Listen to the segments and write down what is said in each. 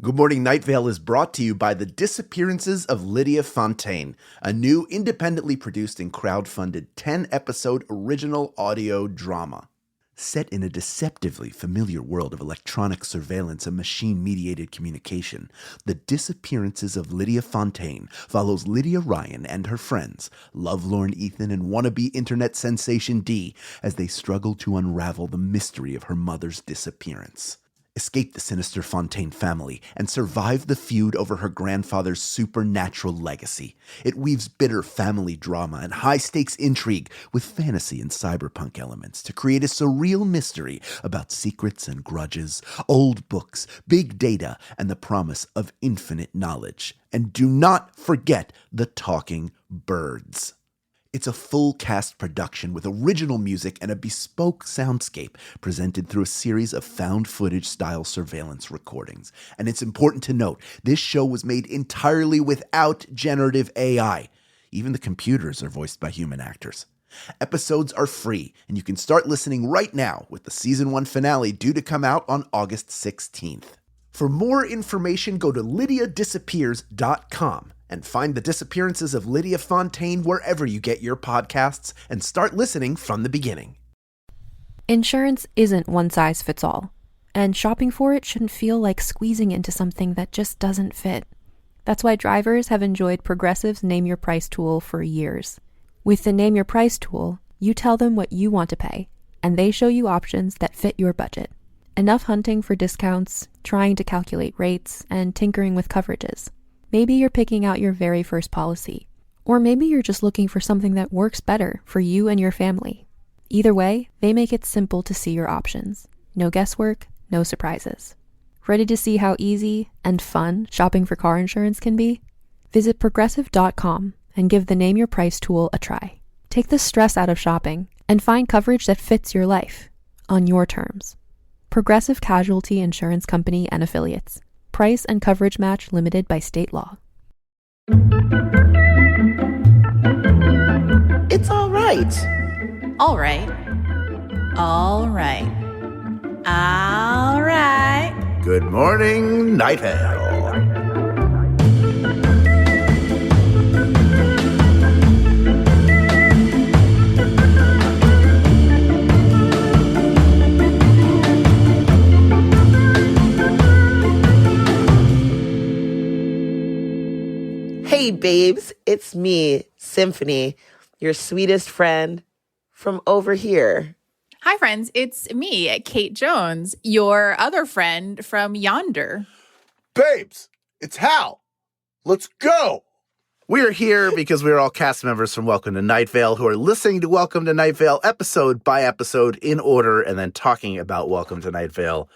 Good Morning Night Vale is brought to you by The Disappearances of Lydia Fontaine, a new independently produced and crowdfunded 10-episode original audio drama. Set in a deceptively familiar world of electronic surveillance and machine-mediated communication, The Disappearances of Lydia Fontaine follows Lydia Ryan and her friends, lovelorn Ethan and wannabe internet sensation Dee, as they struggle to unravel the mystery of her mother's disappearance. Escape the sinister Fontaine family, and survive the feud over her grandfather's supernatural legacy. It weaves bitter family drama and high-stakes intrigue with fantasy and cyberpunk elements to create a surreal mystery about secrets and grudges, old books, big data, and the promise of infinite knowledge. And do not forget the talking birds. It's a full-cast production with original music and a bespoke soundscape presented through a series of found-footage-style surveillance recordings. And it's important to note, this show was made entirely without generative AI. Even the computers are voiced by human actors. Episodes are free, and you can start listening right now with the Season 1 finale due to come out on August 16th. For more information, go to lydiadisappears.com. and find The Disappearances of Lydia Fontaine wherever you get your podcasts and start listening from the beginning. Insurance isn't one size fits all, and shopping for it shouldn't feel like squeezing into something that just doesn't fit. That's why drivers have enjoyed Progressive's Name Your Price tool for years. With the Name Your Price tool, you tell them what you want to pay, and they show you options that fit your budget. Enough hunting for discounts, trying to calculate rates, and tinkering with coverages. Maybe you're picking out your very first policy, or maybe you're just looking for something that works better for you and your family. Either way, they make it simple to see your options. No guesswork, no surprises. Ready to see how easy and fun shopping for car insurance can be? Visit Progressive.com and give the Name Your Price tool a try. Take the stress out of shopping and find coverage that fits your life, on your terms. Progressive Casualty Insurance Company and Affiliates. Price and coverage match limited by state law. It's all right. All right. All right. All right. Good Morning Night Vale. Hey, babes, it's me, Symphony, your sweetest friend from over here. Hi, friends. It's me, Kate Jones, your other friend from yonder. Babes, it's Hal. Let's go. We are here because we are all cast members from Welcome to Night Vale who are listening to Welcome to Night Vale episode by episode in order and then talking about Welcome to Night Vale.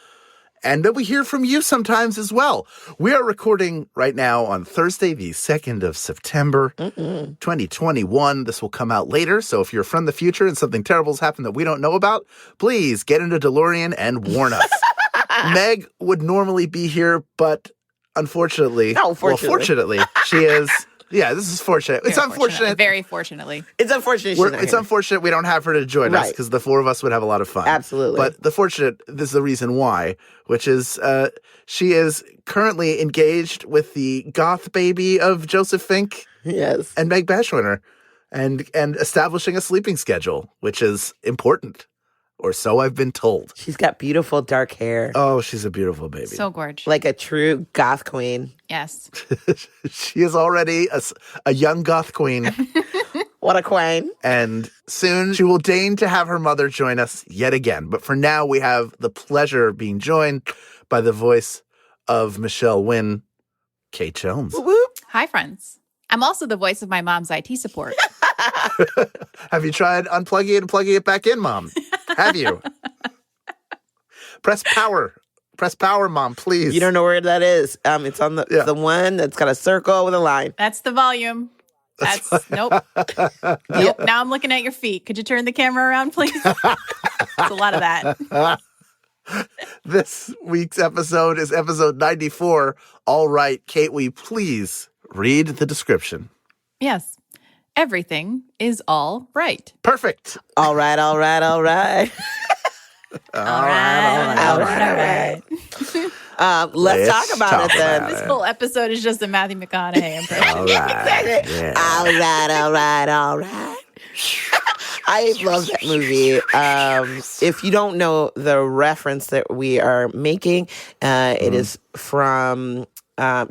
And then we hear from you sometimes as well. We are recording right now on Thursday, the 2nd of September, 2021. This will come out later, so if you're from the future and something terrible has happened that we don't know about, please get into DeLorean and warn us. Meg would normally be here, but unfortunately, fortunately, she is... Yeah, this is fortunate. It's unfortunate. Very fortunately. It's unfortunate. It's unfortunate we don't have her to join us because the four of us would have a lot of fun. Absolutely. But this is the reason why, which is she is currently engaged with the goth baby of Joseph Fink and Meg Bashwiner and establishing a sleeping schedule, which is important. Or so I've been told. She's got beautiful dark hair. Oh, she's a beautiful baby. So gorgeous. Like a true goth queen. Yes. She is already a young goth queen. What a queen. And soon she will deign to have her mother join us yet again. But for now, we have the pleasure of being joined by the voice of Michelle Wynn, Kate Jones. Whoop, whoop. Hi, friends. I'm also the voice of my mom's IT support. Have you tried unplugging it and plugging it back in, Mom? Have you? Press power. Press power, Mom, please. You don't know where that is. It's on the one that's got a circle with a line. That's the volume. Nope. Nope. Now I'm looking at your feet. Could you turn the camera around, please? It's a lot of that. This week's episode is episode 94. All right, Kate, will you please read the description? Yes. Everything is all right. Perfect. All right, all right, all right. All right. Let's talk about it then. This whole episode is just a Matthew McConaughey impression. All right. Exactly. Yeah. All right. I love that movie. If you don't know the reference that we are making, it is from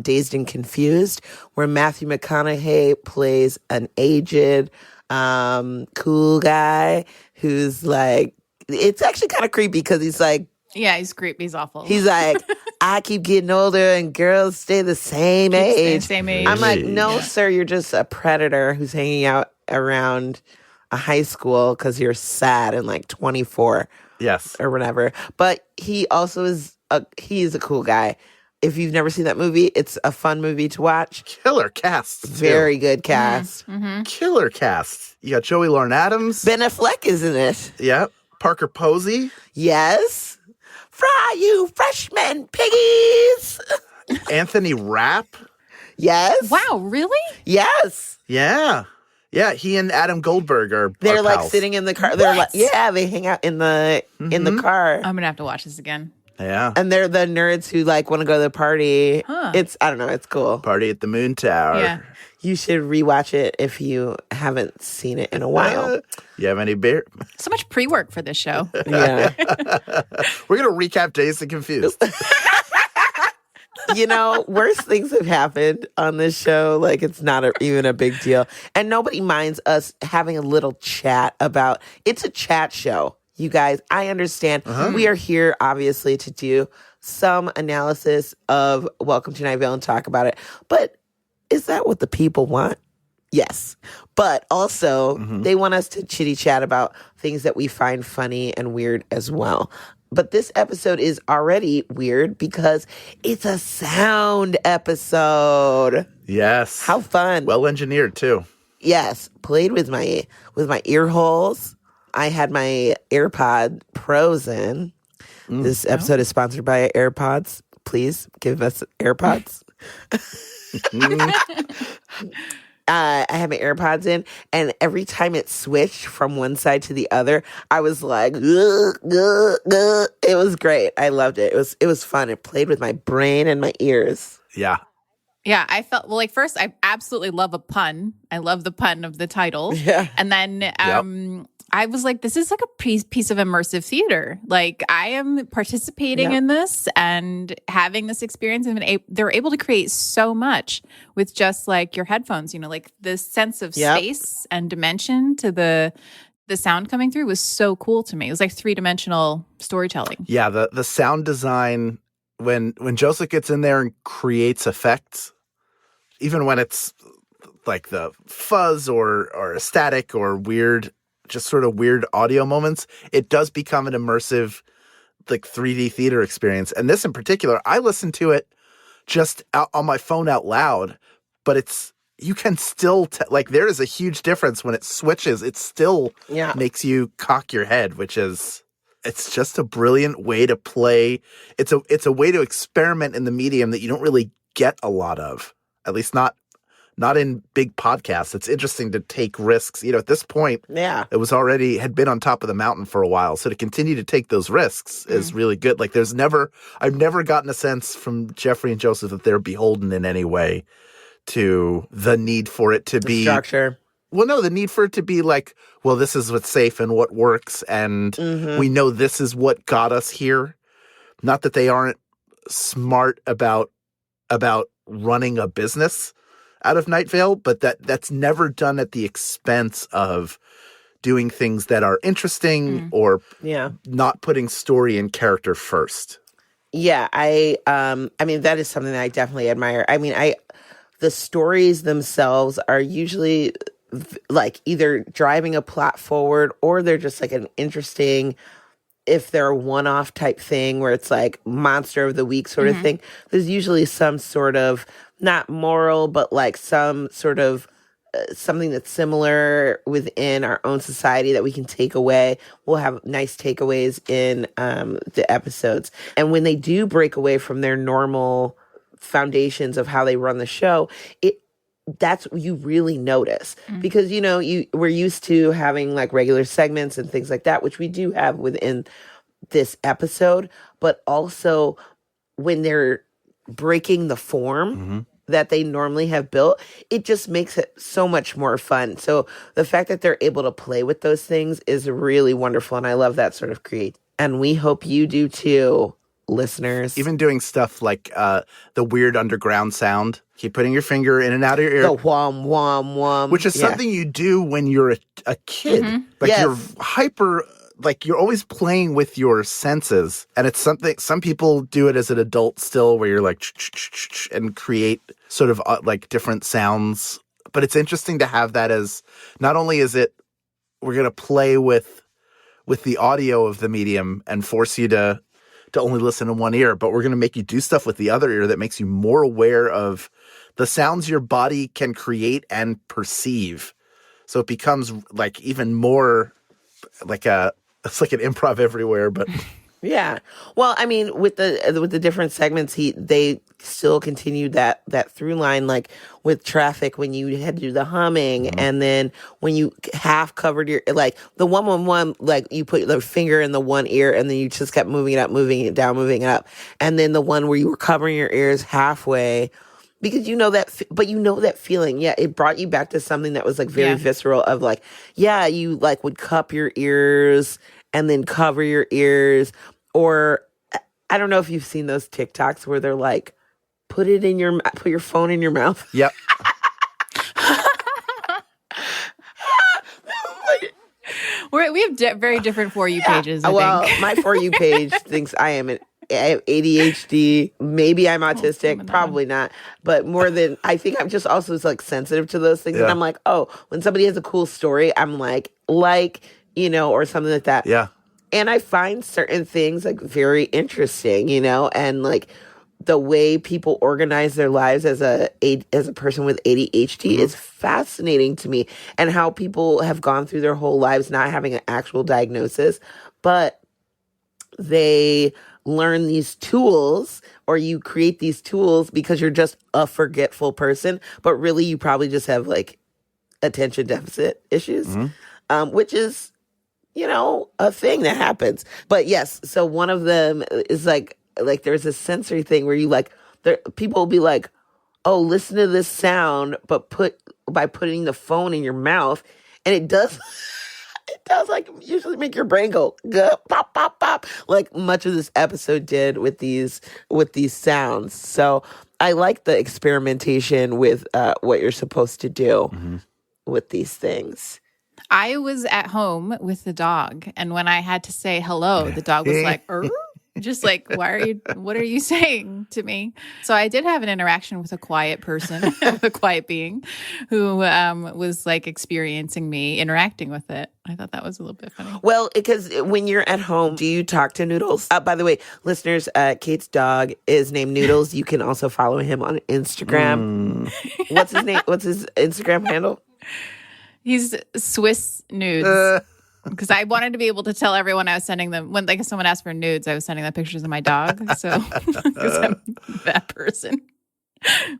Dazed and Confused, where Matthew McConaughey plays an aged, cool guy who's like, it's actually kind of creepy because he's like, Yeah, he's creepy. He's awful. he's like, I keep getting older and girls stay the same Keep staying age. the same age. I'm like, no, sir, you're just a predator who's hanging out around a high school because you're sad and like 24 Yes. or whatever. But he also is a cool guy. If you've never seen that movie, it's a fun movie to watch. Killer cast. too. Very good cast. Killer cast. You got Joey Lauren Adams. Ben Affleck is in it. Yep. Parker Posey. Yes. Fry you freshmen piggies. Anthony Rapp. Yes. Wow, really? Yes. Yeah. Yeah, he and Adam Goldberg are They're like pals. sitting in the car. They're like, yeah, they hang out in the car. I'm gonna have to watch this again. Yeah. And they're the nerds who like want to go to the party. Huh. I don't know, it's cool. Party at the Moon Tower. Yeah. You should rewatch it if you haven't seen it in a while. You have any beer? So much pre-work for this show. Yeah. We're going to recap Dazed and Confused. You know, worse things have happened on this show. Like, it's not even a big deal. And nobody minds us having a little chat about it's a chat show. You guys, I understand. We are here, obviously, to do some analysis of Welcome to Night Vale and talk about it. But is that what the people want? Yes. But also, they want us to chitty chat about things that we find funny and weird as well. But this episode is already weird because it's a sound episode. Yes. How fun. Well engineered, too. Yes. Played with my ear holes. I had my AirPod Pros in. This episode is sponsored by AirPods. Please give us AirPods. I had my AirPods in, and every time it switched from one side to the other, I was like, "Ugh, ugh, ugh." It was great. I loved it. It was fun. It played with my brain and my ears. Yeah. Yeah, I felt like first I absolutely love a pun. I love the pun of the title. Yeah. And then I was like, this is like a piece of immersive theater. Like I am participating in this and having this experience. And they're able to create so much with just like your headphones, you know, like the sense of space and dimension to the sound coming through was so cool to me. It was like 3-dimensional storytelling. Yeah, the sound design, when Joseph gets in there and creates effects, even when it's like the fuzz or static or weird, just sort of weird audio moments, it does become an immersive, like 3D theater experience. And this in particular, I listened to it just out on my phone out loud, but you can still, like there is a huge difference when it switches. It still makes you cock your head, it's just a brilliant way to play. It's a way to experiment in the medium that you don't really get a lot of, at least not in big podcasts. It's interesting to take risks. You know, at this point, it had been on top of the mountain for a while. So to continue to take those risks is really good. Like I've never gotten a sense from Jeffrey and Joseph that they're beholden in any way to the need for it to be structure. Well, no, the need for it to be like, well, this is what's safe and what works. And we know this is what got us here. Not that they aren't smart about running a business out of Night Vale, but that's never done at the expense of doing things that are interesting or not putting story and character first. Yeah, I mean, that is something that I definitely admire. I mean, the stories themselves are usually like either driving a plot forward or they're just like an interesting, if they're a one-off type thing where it's like monster of the week sort of thing. There's usually some sort of, not moral, but like some sort of something that's similar within our own society that we can take away. We'll have nice takeaways in the episodes. And when they do break away from their normal foundations of how they run the show, that's what you really notice. Because, you know, we're used to having like regular segments and things like that, which we do have within this episode, but also when they're breaking the form that they normally have built, it just makes it so much more fun. So the fact that they're able to play with those things is really wonderful, and I love that sort of create. And we hope you do too, listeners. Even doing stuff like the weird underground sound. Keep putting your finger in and out of your ear. The whom, whom, whum. Which is something you do when you're a kid. Like you're hyper, like you're always playing with your senses. And it's something, some people do it as an adult still where you're like, and create sort of like different sounds. But it's interesting to have that as, not only is it, we're going to play with the audio of the medium and force you to only listen in one ear, but we're going to make you do stuff with the other ear that makes you more aware of the sounds your body can create and perceive. So it becomes like even more like it's like an improv everywhere, but yeah. Well, I mean, with the different segments, they still continued that through line, like with traffic when you had to do the humming, and then when you half covered your, like the 111, like you put the finger in the one ear and then you just kept moving it up, moving it down, moving it up, and then the one where you were covering your ears halfway. Because you know that feeling. Yeah, it brought you back to something that was like very visceral of like, yeah, you like would cup your ears and then cover your ears. Or I don't know if you've seen those TikToks where they're like, put your phone in your mouth. Yep. We have very different For You pages, I think. My For You page thinks I have ADHD. Maybe I'm autistic. Probably not. But more than, I think I'm just also like sensitive to those things. Yeah. And I'm like, oh, when somebody has a cool story, I'm like, or something like that. Yeah. And I find certain things like very interesting, and like the way people organize their lives as a person with ADHD is fascinating to me, and how people have gone through their whole lives not having an actual diagnosis, but they learn these tools, or you create these tools because you're just a forgetful person, but really you probably just have like attention deficit issues, which is, a thing that happens. But yes, so one of them is like there's a sensory thing where you like, people will be like, oh, listen to this sound, but by putting the phone in your mouth, and it does like usually make your brain go pop, pop, pop, like much of this episode did with these sounds. So I like the experimentation with what you're supposed to do with these things. I was at home with the dog, and when I had to say hello, the dog was like, just like, what are you saying to me? So I did have an interaction with a quiet person, a quiet being who was like experiencing me interacting with it. I thought that was a little bit funny. Well, because when you're at home, do you talk to Noodles? By the way, listeners, Kate's dog is named Noodles. You can also follow him on Instagram. What's his name? What's his Instagram handle? He's Swiss Nudes. Because I wanted to be able to tell everyone I was sending them, when like if someone asked for nudes, I was sending them pictures of my dog. So because I'm that person.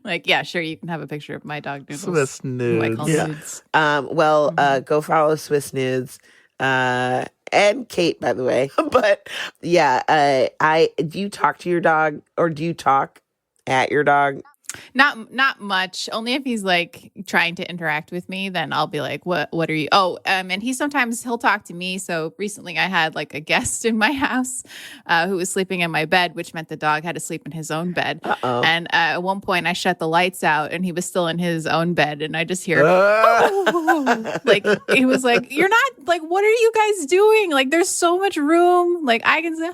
Like, yeah, sure, you can have a picture of my dog Noodles. Swiss Nudes. Who I call Nudes. Go follow Swiss Nudes. And Kate, by the way. But yeah, do you talk to your dog, or do you talk at your dog? Not much. Only if he's like trying to interact with me, then I'll be like, what are you? Oh, and he'll talk to me. So recently I had like a guest in my house who was sleeping in my bed, which meant the dog had to sleep in his own bed. Uh-oh. And at one point I shut the lights out and he was still in his own bed, and I just hear like he was like, you're not like, what are you guys doing? Like there's so much room. Like I can say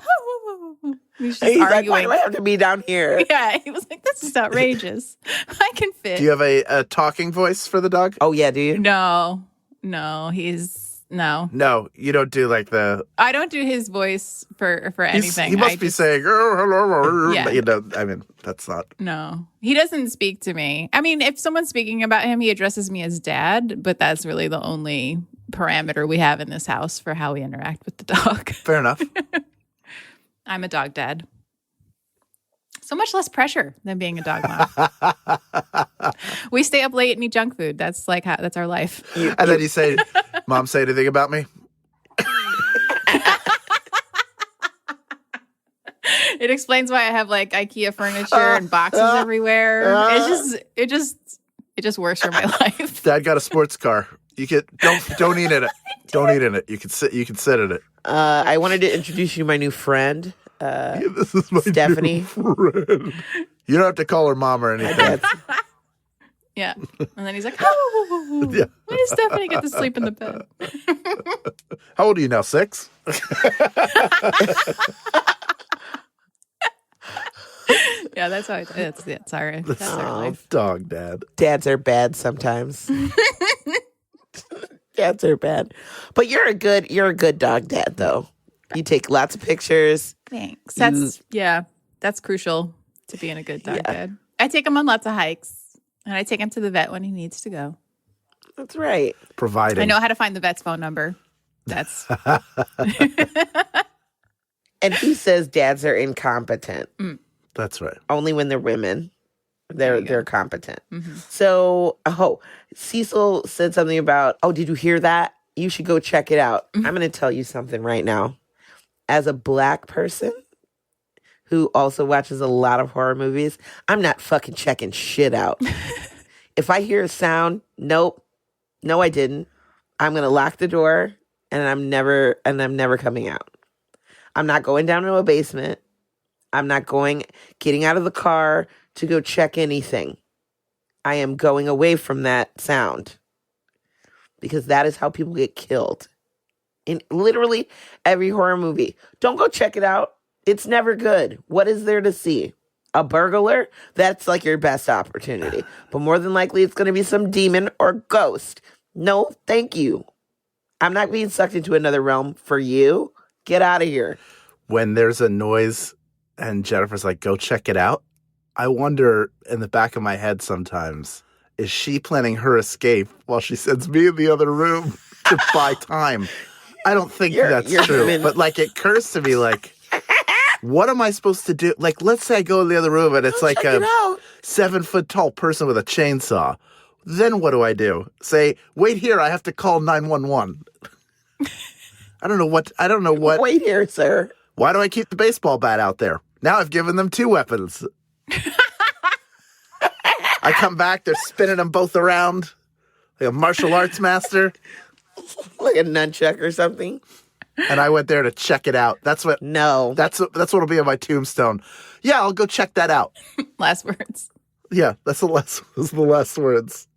He's just arguing. Like, why do I have to be down here? Yeah, he was like, this is outrageous. I can fit. Do you have a talking voice for the dog? Oh, yeah, do you? No, No, you don't do like the... I don't do his voice for anything. He must be saying, oh, hello. Yeah. But, I mean, that's not... No, he doesn't speak to me. I mean, if someone's speaking about him, he addresses me as dad, but that's really the only parameter we have in this house for how we interact with the dog. Fair enough. I'm a dog dad. So much less pressure than being a dog mom. We stay up late and eat junk food. That's like that's our life. And then you say, Mom, say anything about me? It explains why I have like IKEA furniture and boxes everywhere. It just works for my life. Dad got a sports car. You can don't eat in it. Don't eat in it. You can sit in it. I wanted to introduce you to my new friend, This is my Stephanie. new friend. You don't have to call her mom or anything. Yeah. And then he's like, oh, Yeah. when did Stephanie get to sleep in the bed? How old are you now? 6? Yeah, that's how it's our life. Dog dad. Dads are bad sometimes. Dads are bad. But you're a good dog dad though. You take lots of pictures. Thanks. That's crucial to being a good dog dad. I take him on lots of hikes. And I take him to the vet when he needs to go. That's right. Providing. I know how to find the vet's phone number. That's And he says dads are incompetent. That's right. Only when they're women. They're competent. Mm-hmm. So, Cecil said something about, did you hear that? You should go check it out. Mm-hmm. I'm going to tell you something right now. As a Black person who also watches a lot of horror movies, I'm not fucking checking shit out. If I hear a sound, nope. No, I didn't. I'm going to lock the door and I'm never coming out. I'm not going down to a basement. I'm not getting out of the car to go check anything. I am going away from that sound because that is how people get killed. In literally every horror movie. Don't go check it out. It's never good. What is there to see? A burglar? That's like your best opportunity. But more than likely, it's going to be some demon or ghost. No, thank you. I'm not being sucked into another realm for you. Get out of here. When there's a noise and Jennifer's like, go check it out, I wonder in the back of my head sometimes, is she planning her escape while she sends me in the other room to buy time? I don't think that's true. But like it occurs to me like, what am I supposed to do? Like, let's say I go in the other room and it's like a 7-foot tall person with a chainsaw. Then what do I do? Say, wait here, I have to call 911. I don't know what. Wait here, sir. Why do I keep the baseball bat out there? Now I've given them 2 weapons. I come back, they're spinning them both around like a martial arts master. Like a nunchuck or something. And I went there to check it out. That's what'll be on my tombstone. Yeah, I'll go check that out. last words. Yeah, that's the last words.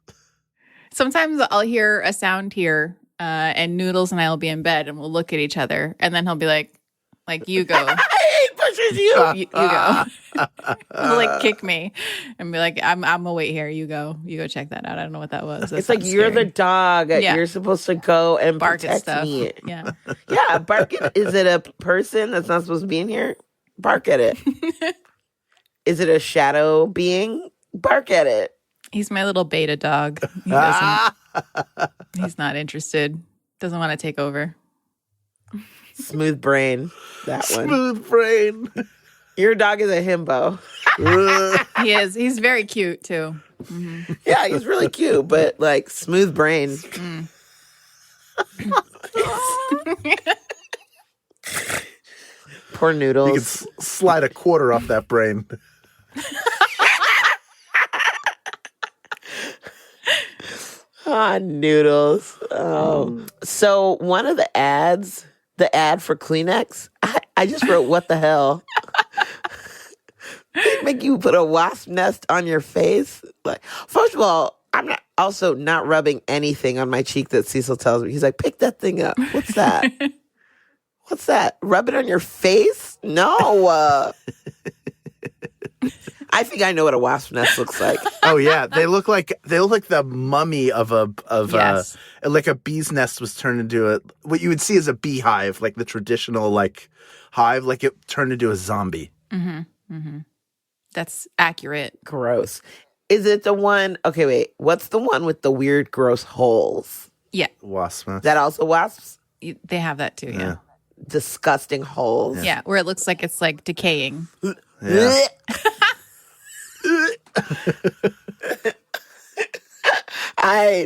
Sometimes I'll hear a sound here, and Noodles and I will be in bed, and we'll look at each other, and then he'll be like you go. He pushes you. You go. He'll like kick me and be like, I'm gonna wait here. You go check that out. I don't know what that was. It's like you're the dog. Yeah. You're supposed to go and bark at protect stuff. me. Yeah. Yeah, bark at. Is it a person that's not supposed to be in here? Bark at it. Is it a shadow being? Bark at it. He's my little beta dog. He's not interested. Doesn't want to take over. Smooth brain. That one. Smooth brain. Your dog is a himbo. He is. He's very cute too. Mm-hmm. Yeah, he's really cute, but like smooth brain. Poor Noodles. You can slide a quarter off that brain. Noodles. So one of the ads, the ad for Kleenex, I just wrote, what the hell? They make you put a wasp nest on your face. Like, first of all, I'm not rubbing anything on my cheek that Cecil tells me. He's like, pick that thing up. What's that? What's that? Rub it on your face? No. I think I know what a wasp nest looks like. Oh yeah, they look like the mummy of Yes. like a bee's nest was turned into what you would see as a beehive, like the traditional like hive, like it turned into a zombie. Mm-hmm. Mm-hmm. That's accurate. Gross. Is it the one? Okay, wait. What's the one with the weird, gross holes? Yeah. Wasp nest. Is that also wasps? They have that too. Yeah. Disgusting holes. Yeah. Where it looks like it's like decaying. Yeah.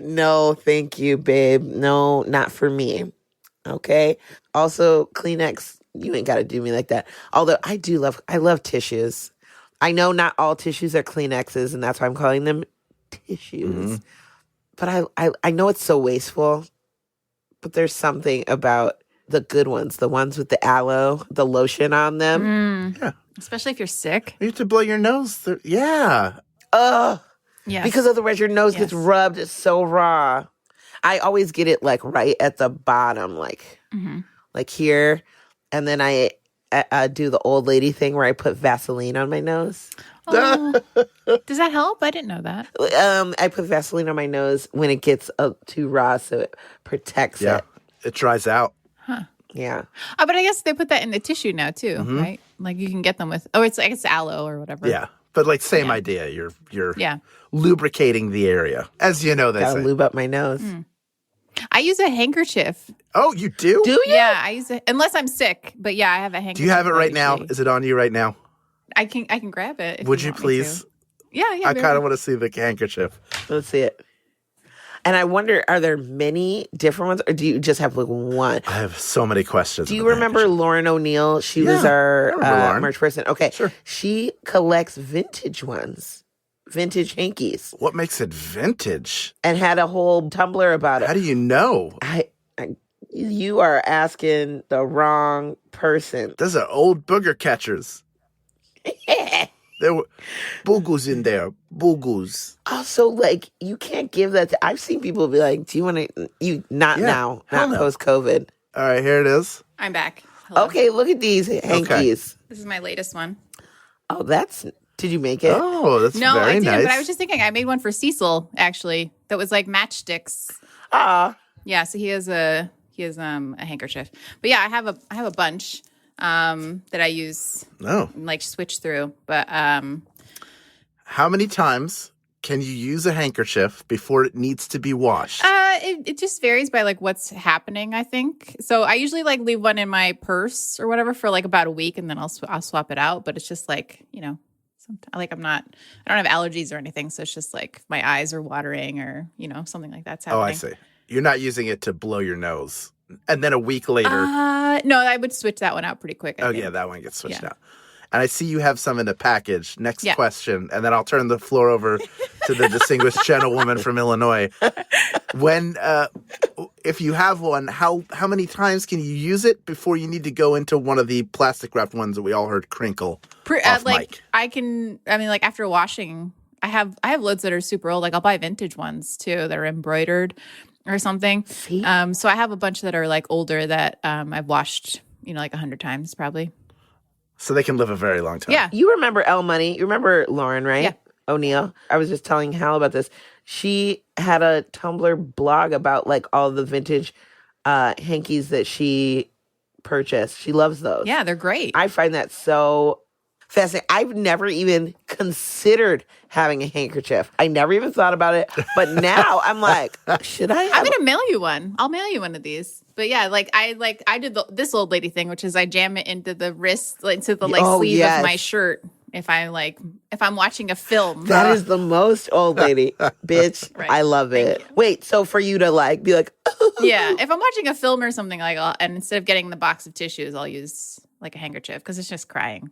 No, thank you, babe. No, not for me. Okay. Also, Kleenex You ain't got to do me like that. Although I love tissues. I know not all tissues are Kleenexes, and that's why I'm calling them tissues. But I know it's so wasteful, but there's something about the good ones, the ones with the aloe, the lotion on them. Yeah. Especially if you're sick. You have to blow your nose through. Yeah. Ugh. Yes. Because otherwise your nose gets rubbed. It's so raw. I always get it like right at the bottom, like here. And then I do the old lady thing where I put Vaseline on my nose. Oh. Does that help? I didn't know that. I put Vaseline on my nose when it gets too raw, so it protects it. It dries out. Huh. Yeah. Oh, but I guess they put that in the tissue now too, right? Like you can get them with. Oh, it's aloe or whatever. Yeah. But like same idea. You're lubricating the area. As you know, they Gotta say. lube up my nose. I use a handkerchief. Oh, you do? Do you? Yeah, I use it unless I'm sick. But yeah, I have a handkerchief. Do you have it right now? usually- Is it on you right now? I can grab it. If Would you want me please? to. Yeah. I kind of want to see the handkerchief. Let's see it. And I wonder, are there many different ones, or do you just have like one? I have so many questions. Do you about the remember handkerchief. Lauren O'Neill? She was Yeah, I our remember Lauren. merch person. Okay. Sure. She collects vintage ones, vintage hankies, What makes it vintage? and had a whole Tumblr about How it. do you know? You are asking the wrong person. Those are old booger catchers. There were boogoos in there. Boogoos. Also, like, you can't give that to, I've seen people be like, do you want to, not Yeah, now, hell not no. post-COVID. All right, here it is. I'm back. Hello. Okay, look at these hankies. This is my latest one. Oh, did you make it? Oh, that's No, very I didn't. nice. But I was just thinking, I made one for Cecil actually. That was like matchsticks. Yeah. So he has a handkerchief. But yeah, I have a bunch that I use and like switch through. But How many times can you use a handkerchief before it needs to be washed? it just varies by like what's happening, I think. So I usually like leave one in my purse or whatever for like about a week, and then I'll swap it out. But it's just like, like I don't have allergies or anything, so it's just like my eyes are watering or something like that's happening. Oh, I see. You're not using it to blow your nose, and then a week later. No, I would switch that one out pretty quick. I think. Yeah, that one gets switched out. And I see you have some in a package. Next Yeah. question, and then I'll turn the floor over to the distinguished gentlewoman from Illinois. When, if you have one, how many times can you use it before you need to go into one of the plastic wrapped ones that we all heard crinkle off mic? Like after washing, I have loads that are super old. Like I'll buy vintage ones too that are embroidered or something. See? So I have a bunch that are like older that I've washed, like 100 times probably. So they can live a very long time. Yeah. You remember Elle Money? You remember Lauren, right? Yeah. O'Neill. I was just telling Hal about this. She had a Tumblr blog about like all the vintage hankies that she purchased. She loves those. Yeah, they're great. I find that so fascinating. I've never even considered having a handkerchief. I never even thought about it. But now I'm like, should I have I'm gonna mail you one. I'll mail you one of these. But yeah, I did this old lady thing, which is I jam it into the wrist, into the sleeve of my shirt. If I'm watching a film. That is the most old lady, bitch. Right. I love it. Wait, so for you to like be like, yeah, if I'm watching a film or something and instead of getting the box of tissues, I'll use like a handkerchief because it's just crying,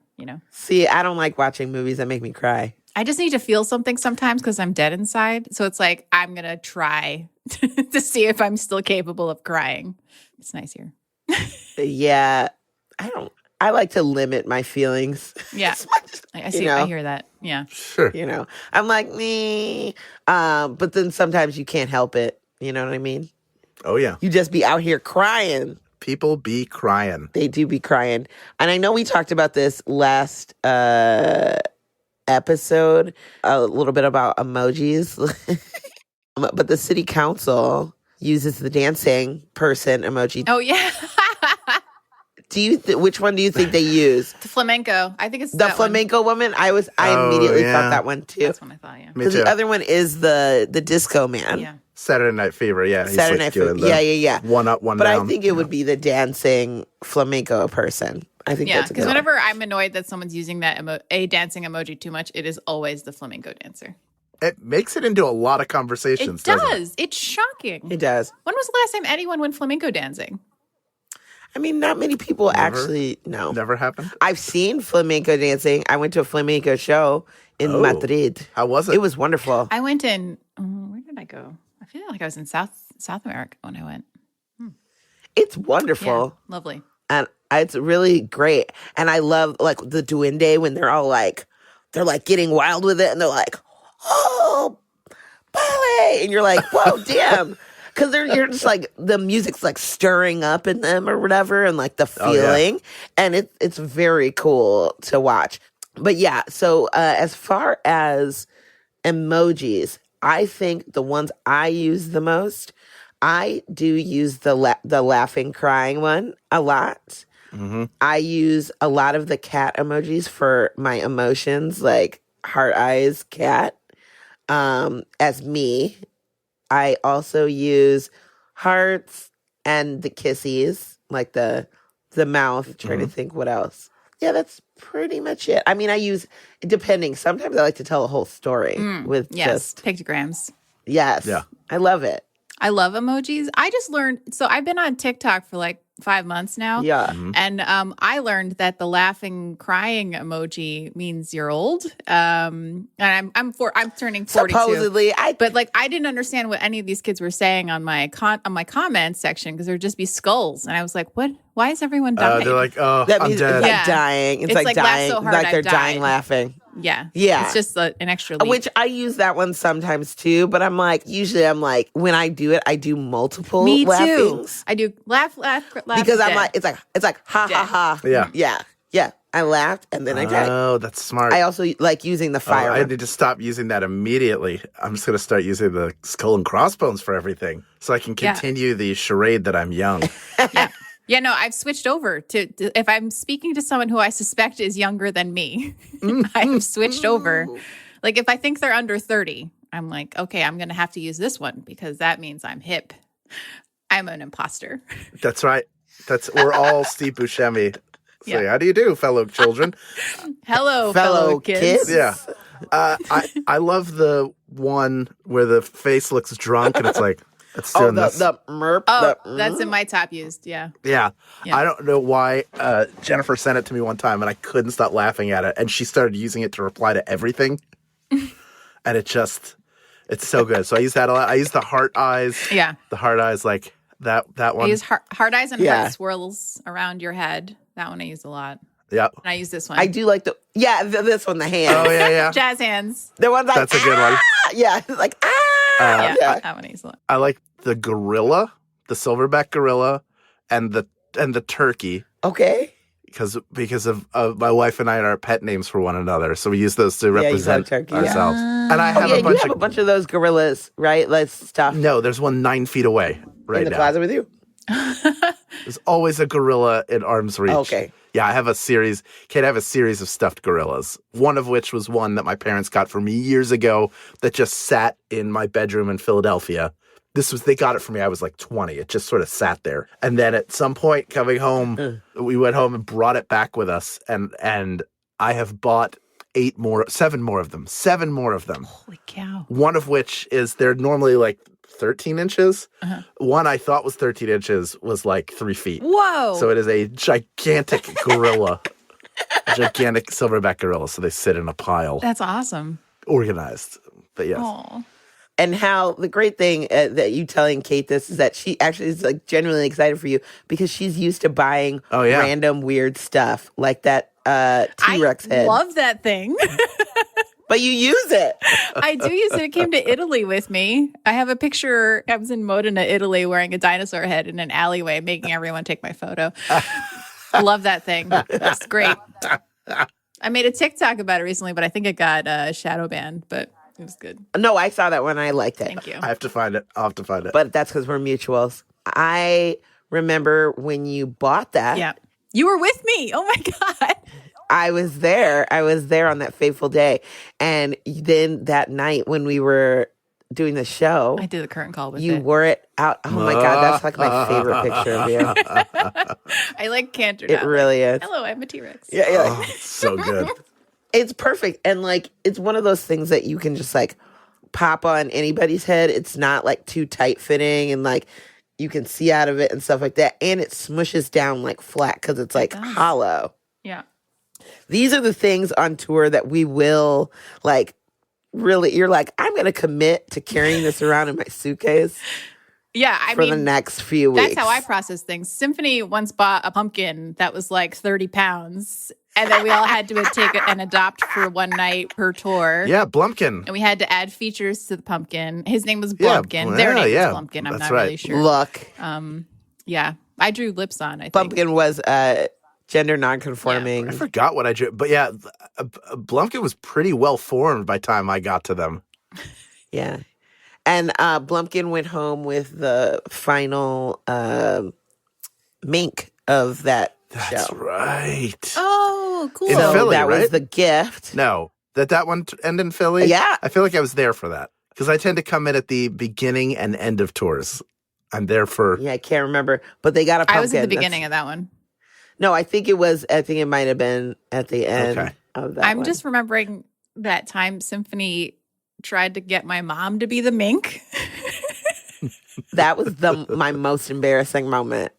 See, I don't like watching movies that make me cry. I just need to feel something sometimes because I'm dead inside. So it's like I'm gonna try to see if I'm still capable of crying. It's nice here. Yeah, I like to limit my feelings. Yeah, I see. I hear that. Yeah, Sure. I'm like, me. But then sometimes you can't help it. You know what I mean? Oh, yeah. You just be out here crying. People be crying. They do be crying. And I know we talked about this last episode, a little bit about emojis. But the city council uses the dancing person emoji. Oh yeah. Which one do you think they use? The flamenco. I think it's The that flamenco woman? I immediately thought that one too. That's what I thought. Yeah. Me Because too. the other one is the disco man. Yeah. Saturday Night Fever, yeah. He's Saturday like Night Fever. doing the Yeah. One up, one But down. I think it would be the dancing flamenco person. I think Yeah, that's a good because one. whenever I'm annoyed that someone's using that dancing emoji too much, it is always the flamenco dancer. It makes it into a lot of conversations, It doesn't it? does. It's shocking. It does. When was the last time anyone went flamenco dancing? I mean, not many people actually know. Never happened? I've seen flamenco dancing. I went to a flamenco show in Madrid. How was it? It was wonderful. I went in, where did I go? I feel like I was in South America when I went. It's wonderful. Yeah, lovely. And it's really great. And I love like the duende when they're all like, they're like getting wild with it and they're like, oh, ballet. And you're like, whoa, damn. Because you're just like, the music's like stirring up in them or whatever, and like the feeling. And it's very cool to watch. But yeah, so as far as emojis, I think the ones I use the most, I do use the laughing, crying one a lot. Mm-hmm. I use a lot of the cat emojis for my emotions, like heart eyes, cat, as me. I also use hearts and the kissies, like the mouth. Trying to think what else. Yeah, that's pretty much it. I mean, I use, depending. Sometimes I like to tell a whole story with just pictograms. Yes. Yeah. I love it. I love emojis. I just learned, so I've been on TikTok for like 5 months now. Yeah. Mm-hmm. And I learned that the laughing, crying emoji means you're old. And I'm turning 42. Supposedly, but like I didn't understand what any of these kids were saying on my comments section because there'd just be skulls, and I was like, "What? Why is everyone dying?" They're like, "Oh, that I'm means dead." it's like dying. It's like dying. Laugh so hard, like they're I've dying died. laughing. Yeah. Yeah. It's just an extra leap. Which I use that one sometimes too, but I'm like, usually I'm like, when I do it, I do multiple Me too. laughings. I do laugh. Because I'm like, it's like, ha, ha, ha. Yeah. Yeah. Yeah. I laughed and then I died. Oh, that's smart. I also like using the fire. I need to stop using that immediately. I'm just going to start using the skull and crossbones for everything so I can continue the charade that I'm young. Yeah. Yeah, no, I've switched over to if I'm speaking to someone who I suspect is younger than me, I've switched over. Like if I think they're under 30, I'm like, okay, I'm going to have to use this one because that means I'm hip. I'm an imposter. That's right. We're all Steve Buscemi. So how do you do, fellow children? Hello, fellow kids. Yeah. I love the one where the face looks drunk and it's like, it's doing this. The merp. That's in my top used. Yeah. Yeah. I don't know why. Jennifer sent it to me one time and I couldn't stop laughing at it. And she started using it to reply to everything. And it's so good. So I use that a lot. I use the heart eyes. Yeah. The heart eyes, like that one. I use heart eyes and heart swirls around your head. That one I use a lot. Yep. And I use this one. I do like this one, the hand. Oh, yeah. Jazz hands. The one's like, that's a good one. Yeah. Like, that one I use a lot. I like the gorilla, the silverback gorilla, and the turkey. Okay. Because of my wife and I and our pet names for one another, so we use those to represent ourselves. And I have a bunch of those gorillas, right? Like stuff. No, there's one 9 feet away right in the now. closet with you. There's always a gorilla in arm's reach. Okay. Yeah, I have a series of stuffed gorillas. One of which was one that my parents got for me years ago that just sat in my bedroom in Philadelphia. They got it for me. I was like 20. It just sort of sat there. And then at some point coming home, we went home and brought it back with us. And I have bought 7 more of them. Holy cow. One of which they're normally like 13 inches. Uh-huh. One I thought was 13 inches was like 3 feet. Whoa. So it is a gigantic gorilla. A gigantic silverback gorilla. So they sit in a pile. That's awesome. Organized. But yes. Aww. And how the great thing that you telling Kate this is that she actually is like genuinely excited for you because she's used to buying random weird stuff like that T-Rex head. I love that thing. But you use it. I do use it. It came to Italy with me. I have a picture. I was in Modena, Italy, wearing a dinosaur head in an alleyway, making everyone take my photo. I love that thing. It's great. I made a TikTok about it recently, but I think it got shadow banned, but it was good. No, I saw that one. I liked it. Thank you. I have to find it. I'll have to find it. But that's because we're mutuals. I remember when you bought that. Yeah. You were with me. Oh, my God. I was there. I was there on that fateful day. And then that night when we were doing the show. I did the curtain call with you it. wore it out. Oh, my God. That's like my favorite picture of you. I like cantered It out. really is. Hello, I'm a T-Rex. Yeah. Oh, so good. It's perfect. And like, it's one of those things that you can just like pop on anybody's head. It's not like too tight fitting and like, you can see out of it and stuff like that. And it smushes down like flat because it's like hollow. Yeah. These are the things on tour that we will like really, you're like, I'm going to commit to carrying this around in my suitcase. Yeah, I mean, the next few weeks. That's how I process things. Symphony once bought a pumpkin that was like 30 pounds, and then we all had to take it and adopt for one night per tour. Yeah, Blumpkin. And we had to add features to the pumpkin. His name was Blumpkin. Their name was Blumpkin. I'm not really sure. Look. Yeah, I drew lips on, I think. Blumpkin was gender nonconforming. Yeah. I forgot what I drew. But yeah, Blumpkin was pretty well formed by the time I got to them. Yeah. And Blumpkin went home with the final mink of that show. That's right. Oh, cool. In So Philly, that right? was the gift. No, that one ended in Philly? Yeah. I feel like I was there for that. Because I tend to come in at the beginning and end of tours. I'm there for... Yeah, I can't remember. But they got a pumpkin. I was at the beginning of that one. No, I think it might have been at the end of that I'm one. just remembering that time Symphony tried to get my mom to be the mink. That was my most embarrassing moment.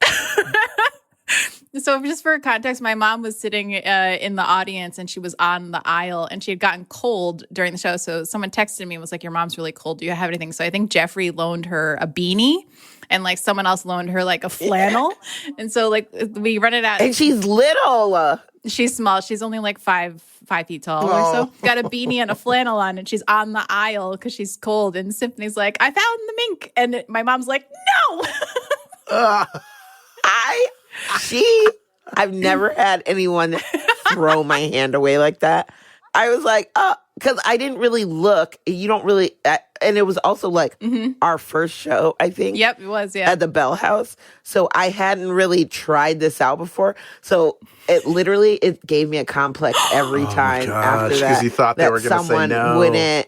So just for context, my mom was sitting in the audience and she was on the aisle and she had gotten cold during the show. So someone texted me and was like, your mom's really cold. Do you have anything? So I think Jeffrey loaned her a beanie and like someone else loaned her like a flannel. And so like we run it out. And she's little. She's small. She's only like 5 feet tall or so. Got a beanie and a flannel on and she's on the aisle because she's cold. And Symphony's like, I found the mink. And my mom's like, no. I've never had anyone throw my hand away like that. I was like, because I didn't really look. You don't really, and it was also like our first show, I think. Yep, it was, yeah. At the Bell House. So I hadn't really tried this out before. So it gave me a complex every time after that. Because you thought they were going to say no. Wouldn't.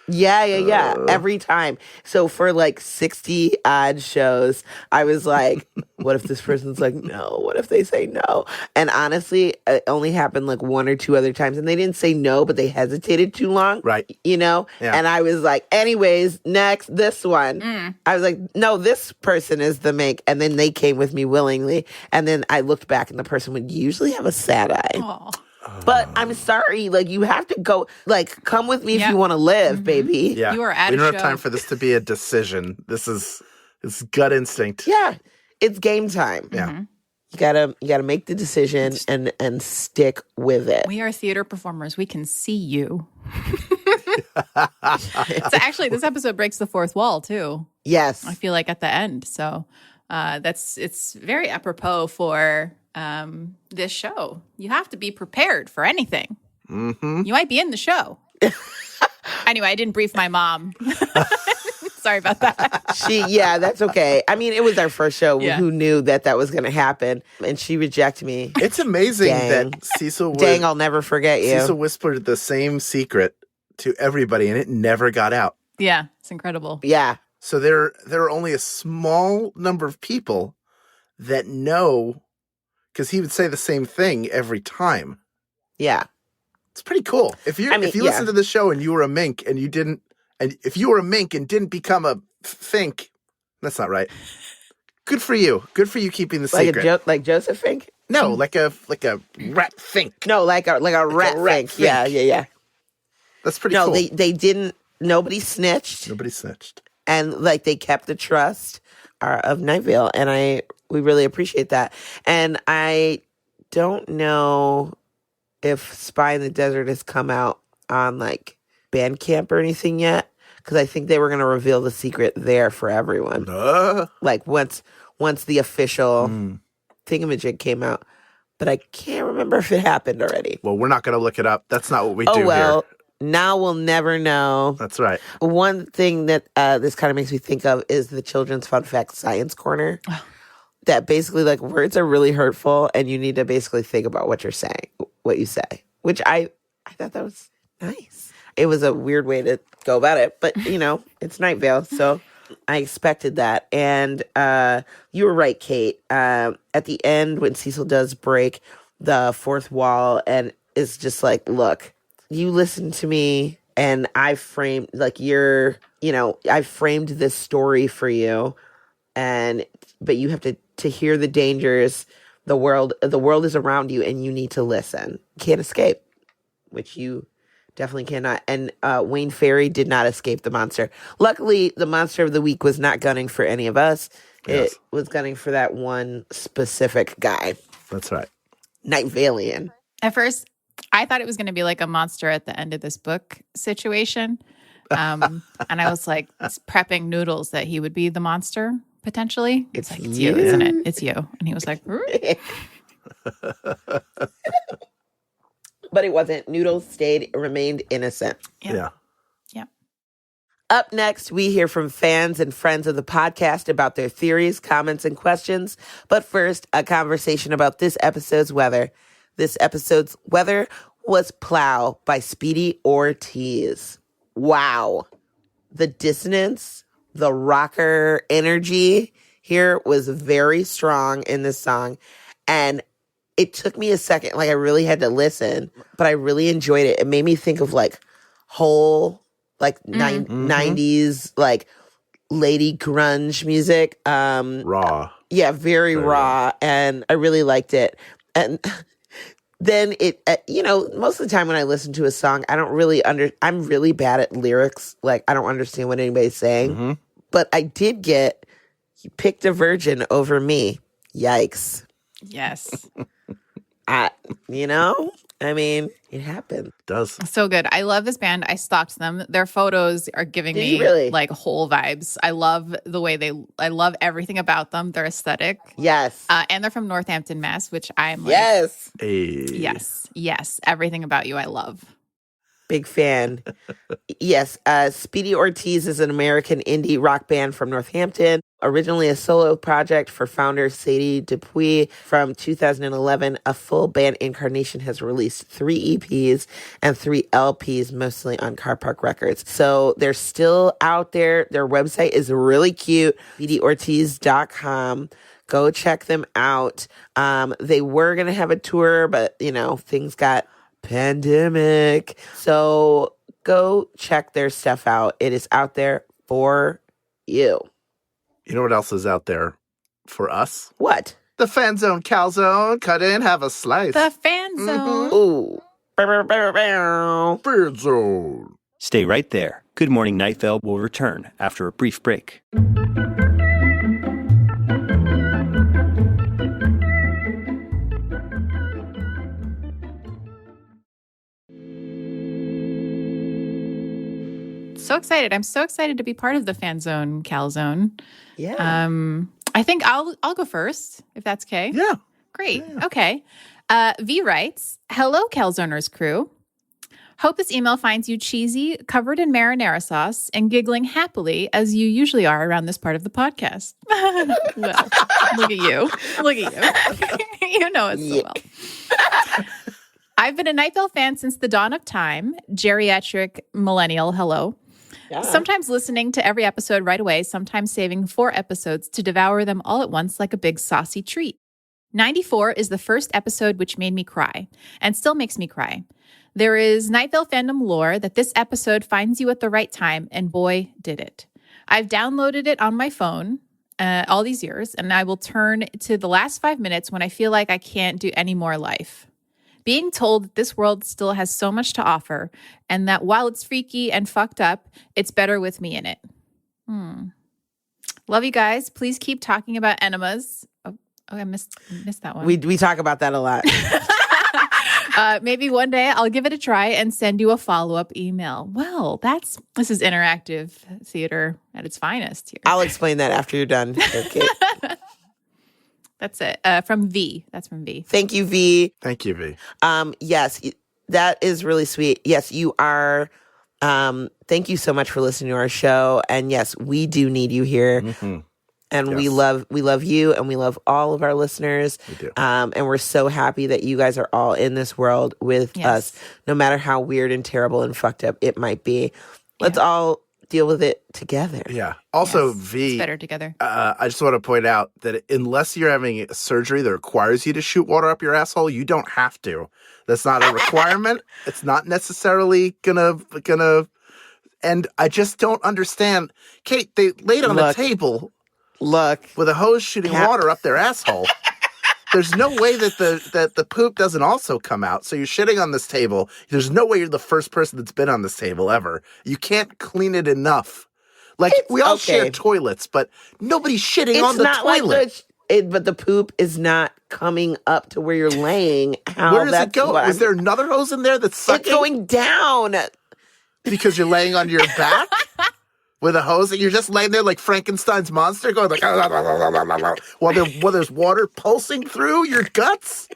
Yeah. Every time. So for like 60 odd shows, I was like, what if this person's like, no? What if they say no? And honestly, it only happened like 1 or 2 other times. And they didn't say no, but they hesitated too long. Right. You know? Yeah. And I was like, anyways, next, this one. I was like, no, this person is the mink. And then they came with me willingly. And then I looked back and the person would usually have a sad eye. Aww. But I'm sorry, like you have to go, like come with me if you want to live, baby. Yeah, you are at we a don't show. have time for this to be a decision. It's gut instinct. Yeah, it's game time. Yeah, you gotta make the decision and stick with it. We are theater performers. We can see you. So actually, this episode breaks the fourth wall too. Yes, I feel like at the end. So it's very apropos for this show. You have to be prepared for anything. You might be in the show. Anyway, I didn't brief my mom. Sorry about that. That's okay. I mean, it was our first show. Yeah. Who knew that was going to happen? And she rejected me. It's amazing that Cecil would... Dang, I'll never forget you. Cecil whispered the same secret to everybody, and it never got out. Yeah, it's incredible. Yeah. So there are only a small number of people that know... Because he would say the same thing every time. Yeah. It's pretty cool. If you listen to the show and you were a mink and you didn't, and if you were a mink and didn't become a fink, that's not right. Good for you. Good for you keeping the secret. Like Joseph Fink? No, like a rat fink. No, like a rat fink. Fink. Yeah. That's pretty cool. No, they didn't. Nobody snitched. And like they kept the trust of Night Vale, and we really appreciate that. And I don't know if Spy in the Desert has come out on like Bandcamp or anything yet, because I think they were going to reveal the secret there for everyone. Like once the official thingamajig came out, but I can't remember if it happened already. Well, we're not going to look it up. That's not what we do here. Now we'll never know. That's right. One thing that this kind of makes me think of is the Children's Fun Fact Science Corner. That basically, like, words are really hurtful, and you need to basically think about what you say. Which I thought that was nice. It was a weird way to go about it, but, it's Night Vale, so I expected that. And you were right, Kate. At the end, when Cecil does break the fourth wall and is just like, look, you listen to me, and I framed, like, I framed this story for you. but you have to hear the dangers. The world is around you, and you need to listen. Can't escape, which you definitely cannot. And Wayne Ferry did not escape the monster. Luckily, the monster of the week was not gunning for any of us. Yes. It was gunning for that one specific guy. That's right. Night Vale. At first, I thought it was going to be like a monster at the end of this book situation. And I was like prepping Noodles that he would be the monster potentially. It's like, it's you, isn't it? It's you. And he was like, but it wasn't. Noodles remained innocent. Yeah. Up next, we hear from fans and friends of the podcast about their theories, comments, and questions. But first, a conversation about this episode's weather. This episode's weather was Plow by Speedy Ortiz. Wow. The dissonance, the rocker energy here was very strong in this song. And it took me a second. Like, I really had to listen, but I really enjoyed it. It made me think of like whole, like 90s, like lady grunge music. Raw. Yeah, very raw. And I really liked it. And then it, most of the time when I listen to a song, I'm really bad at lyrics. Like, I don't understand what anybody's saying. Mm-hmm. But I did get, "You picked a virgin over me." Yikes. yes. I mean, it happened. It does. So good. I love this band. I stalked them. Their photos are giving Did me you really? like whole vibes. I love the way I love everything about them. Their aesthetic. Yes. And they're from Northampton, Mass, which I'm like, Yes. Hey. yes. Everything about you I love. Big fan. Yes. Speedy Ortiz is an American indie rock band from Northampton. Originally a solo project for founder Sadie Dupuis from 2011, a full band incarnation has released 3 EPs and 3 LPs, mostly on Car Park Records. So they're still out there. Their website is really cute, speedyortiz.com. Go check them out. They were going to have a tour, but, things got pandemic. So go check their stuff out. It is out there for you. You know what else is out there for us? What? The FanZone Calzone. Cut in, have a slice. The fan zone. Ooh. Bow, bow, bow, bow. FanZone. Stay right there. Good Morning Night Vale will return after a brief break. So excited. I'm so excited to be part of the FanZone Calzone. Yeah. I think I'll go first, if that's okay. Yeah. Great. Yeah. Okay. V writes, "Hello, Calzoners crew. Hope this email finds you cheesy, covered in marinara sauce, and giggling happily as you usually are around this part of the podcast." Well, look at you. Look at you. You know it so well. I've been a Night Vale fan since the dawn of time. Geriatric millennial, hello. Yeah. Sometimes listening to every episode right away, sometimes saving 4 episodes to devour them all at once like a big saucy treat. 94 is the first episode which made me cry, and still makes me cry. There is Night Vale fandom lore that this episode finds you at the right time, and boy, did it. I've downloaded it on my phone all these years, and I will turn to the last 5 minutes when I feel like I can't do any more life. Being told that this world still has so much to offer, and that while it's freaky and fucked up, it's better with me in it. Love you guys. Please keep talking about enemas. Oh, I missed that one. We talk about that a lot. Maybe one day I'll give it a try and send you a follow-up email. Well, this is interactive theater at its finest here. I'll explain that after you're done. Okay. That's it. From V. That's from V. Thank you, V. Thank you, V. Yes, that is really sweet. Yes, you are. Thank you so much for listening to our show. And yes, we do need you here. Mm-hmm. And yes, we love you, and we love all of our listeners. We do. And we're so happy that you guys are all in this world with us, no matter how weird and terrible and fucked up it might be. Let's all deal with it together. Yeah. Also, yes, V, it's better together. I just want to point out that unless you're having a surgery that requires you to shoot water up your asshole, you don't have to. That's not a requirement. It's not necessarily gonna. And I just don't understand. Kate, they laid on the table Look. with a hose shooting water up their asshole. There's no way that the poop doesn't also come out. So you're shitting on this table. There's no way you're the first person that's been on this table ever. You can't clean it enough. Like, we all share toilets, but nobody's shitting on the toilet. But the poop is not coming up to where you're laying. Where does it go? Is there another hose in there that's sucking? It's going down. Because you're laying on your back? With a hose, and you're just laying there like Frankenstein's monster, going like while there's water pulsing through your guts.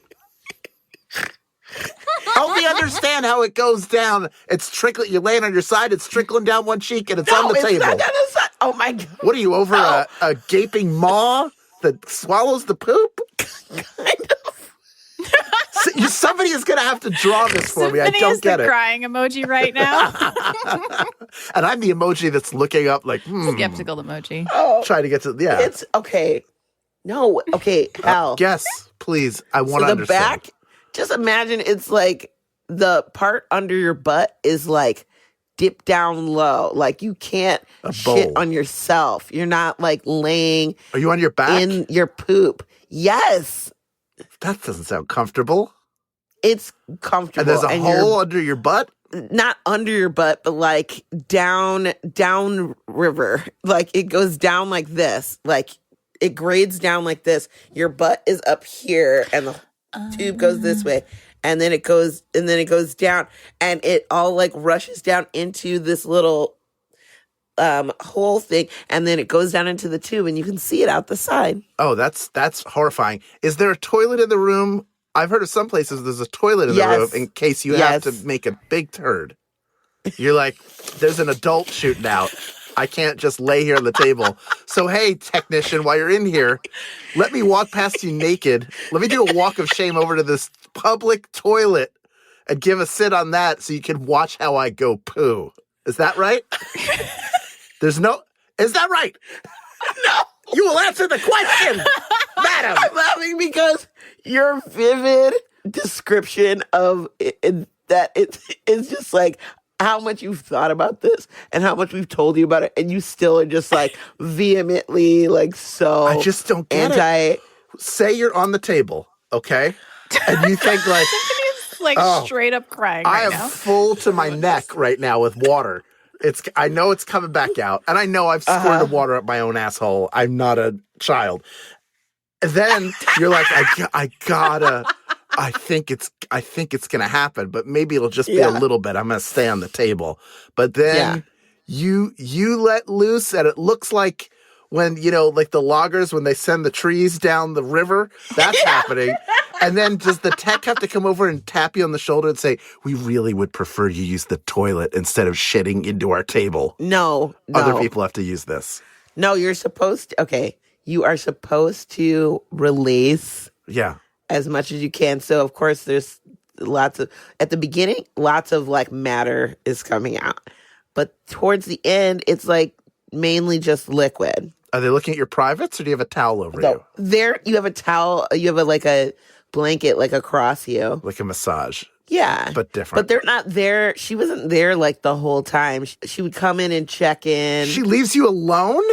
Help me understand how it goes down. It's trickling. You're laying on your side. It's trickling down one cheek, and it's on the table. Not on the side. Oh my God! What are you over a gaping maw that swallows the poop? Kind of. Somebody is going to have to draw this for me. I Symphony don't get is it. the crying emoji right now. And I'm the emoji that's looking up like, Skeptical emoji. Oh, trying to get to, yeah. It's okay. No, okay, Hal. Yes, please. I want to understand. The back, just imagine it's like the part under your butt is like dipped down low. Like you can't shit on yourself. You're not like laying. Are you on your back? In your poop. Yes. That doesn't sound comfortable. It's comfortable. And there's a hole under your butt? Not under your butt, but like down river. Like it goes down like this. Like it grades down like this. Your butt is up here and the tube goes this way. And then it goes down and it all like rushes down into this little whole thing, and then it goes down into the tube and you can see it out the side. Oh, that's horrifying. Is there a toilet in the room? I've heard of some places there's a toilet in the room in case you have to make a big turd. You're like, there's an adult shooting out. I can't just lay here on the table. So, hey, technician, while you're in here, let me walk past you naked. Let me do a walk of shame over to this public toilet and give a sit on that so you can watch how I go poo. Is that right? Is that right? No. You will answer the question, madam. I'm laughing because your vivid description of that it's just like how much you've thought about this and how much we've told you about it, and you still are just like vehemently like so. I just don't get it. Say you're on the table, okay, and you think like Symphony's like straight up crying. I am full to my neck right now with water. I know it's coming back out, and I know I've squirted water up my own asshole. I'm not a child. And then you're like, I think it's gonna happen, but maybe it'll just be a little bit. I'm gonna stay on the table. But then you let loose, and it looks like when, like the loggers, when they send the trees down the river, that's happening. And then does the tech have to come over and tap you on the shoulder and say, we really would prefer you use the toilet instead of shitting into our table? No. Other people have to use this. No, you're supposed to. Okay. You are supposed to release as much as you can. So, of course, there's at the beginning, lots of like matter is coming out. But towards the end, it's like mainly just liquid. Are they looking at your privates, or do you have a towel over you? There, you have a towel. You have like a blanket like across you. Like a massage. Yeah. But different. But they're not there. She wasn't there like the whole time. She would come in and check in. She leaves you alone?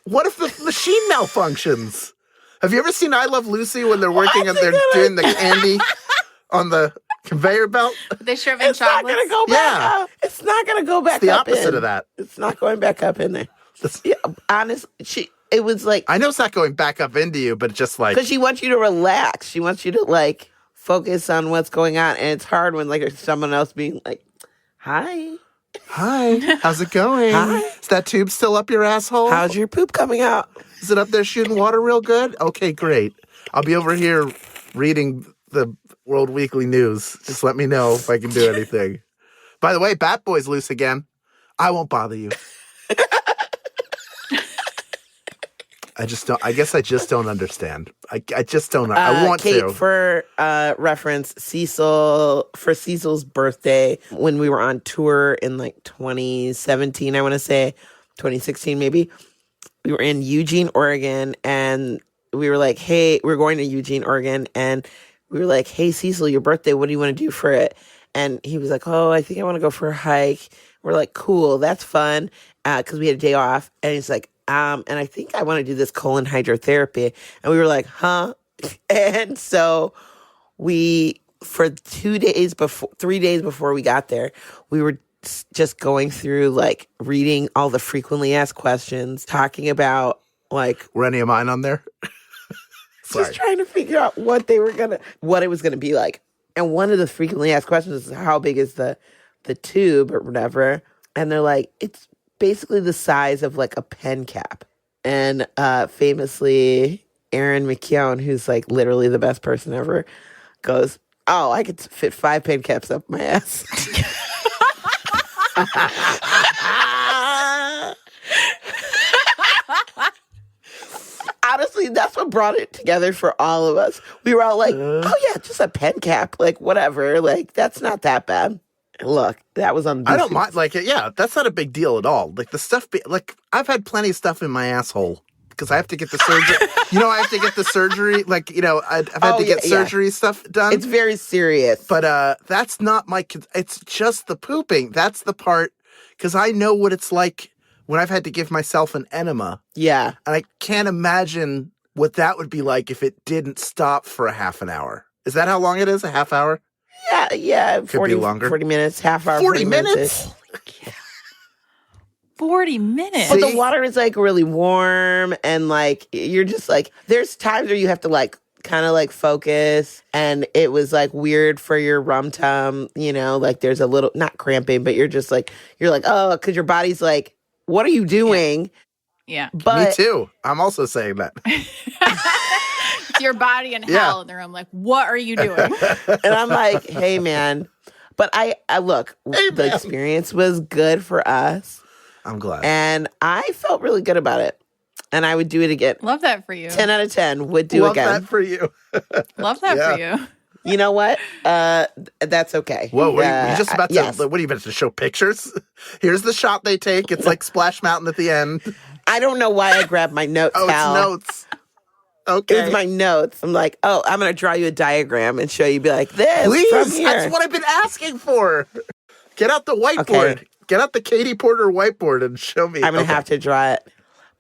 What if the machine malfunctions? Have you ever seen I Love Lucy when they're working and they're doing the candy on the conveyor belt? They serving chocolates? Not gonna go back up. It's not going to go back up. It's the opposite of that. It's not going back up in there. Yeah, honestly, it was like... I know it's not going back up into you, but just like... Because she wants you to relax. She wants you to, like, focus on what's going on. And it's hard when, like, there's someone else being like, hi. Hi. How's it going? Hi. Is that tube still up your asshole? How's your poop coming out? Is it up there shooting water real good? Okay, great. I'll be over here reading the World Weekly News. Just let me know if I can do anything. By the way, Bat Boy's loose again. I won't bother you. I guess I just don't understand. I just don't. I want Kate, to. For reference, for Cecil's birthday, when we were on tour in like 2017, I want to say 2016 maybe, we were in Eugene, Oregon, and we were like, hey, we're going to Eugene, Oregon, and we were like, hey, Cecil, your birthday, what do you want to do for it? And he was like, oh, I think I want to go for a hike. We're like, cool, that's fun, because we had a day off. And he's like, and I think I want to do this colon hydrotherapy. And we were like, huh? And so for 3 days before we got there, we were just going through, like, reading all the frequently asked questions, talking about, like, Were any of mine on there? just trying to figure out what it was gonna be like. And one of the frequently asked questions is, how big is the tube or whatever? And they're like, it's basically the size of, like, a pen cap. And famously, Aaron Cacchione, who's, like, literally the best person ever, goes, oh, I could fit 5 pen caps up my ass. Honestly, that's what brought it together for all of us. We were all like, oh yeah, just a pen cap. Like, whatever. Like, that's not that bad. Look, that was on. I don't mind. Like, yeah, that's not a big deal at all. Like, the stuff, like, I've had plenty of stuff in my asshole because I have to get the surgery. I have to get the surgery. Like, I've had to get surgery stuff done. It's very serious. But that's not it's just the pooping. That's the part, because I know what it's like when I've had to give myself an enema. Yeah. And I can't imagine what that would be like if it didn't stop for a half an hour. Is that how long it is? A half hour? Yeah. Could be longer. 40 minutes, half hour. 40 minutes? 40 minutes. But the water is, like, really warm, and, like, you're just, like, there's times where you have to, like, kind of, like, focus, and it was, like, weird for your rum-tum, like, there's a little, not cramping, but you're just, like, oh, because your body's like, what are you doing? Yeah. But me too. I'm also saying that. It's your body in hell in the room. Like, what are you doing? And I'm like, hey, man. But I look, the experience was good for us. I'm glad. And I felt really good about it. And I would do it again. Love that for you. 10 out of 10 would do again. Love that for you. Love that for you. You know what? That's okay. Whoa, what are you just about to, yes. what are you about to show pictures? Here's the shot they take. It's like Splash Mountain at the end. I don't know why I grabbed my notes. Oh, Hal. it's notes. Okay. It was my notes. I'm like, oh, I'm going to draw you a diagram and show you, be like, this Please, from here. that's what I've been asking for. Get out the whiteboard. Okay. Get out the Katie Porter whiteboard and show me. I'm going to have to draw it.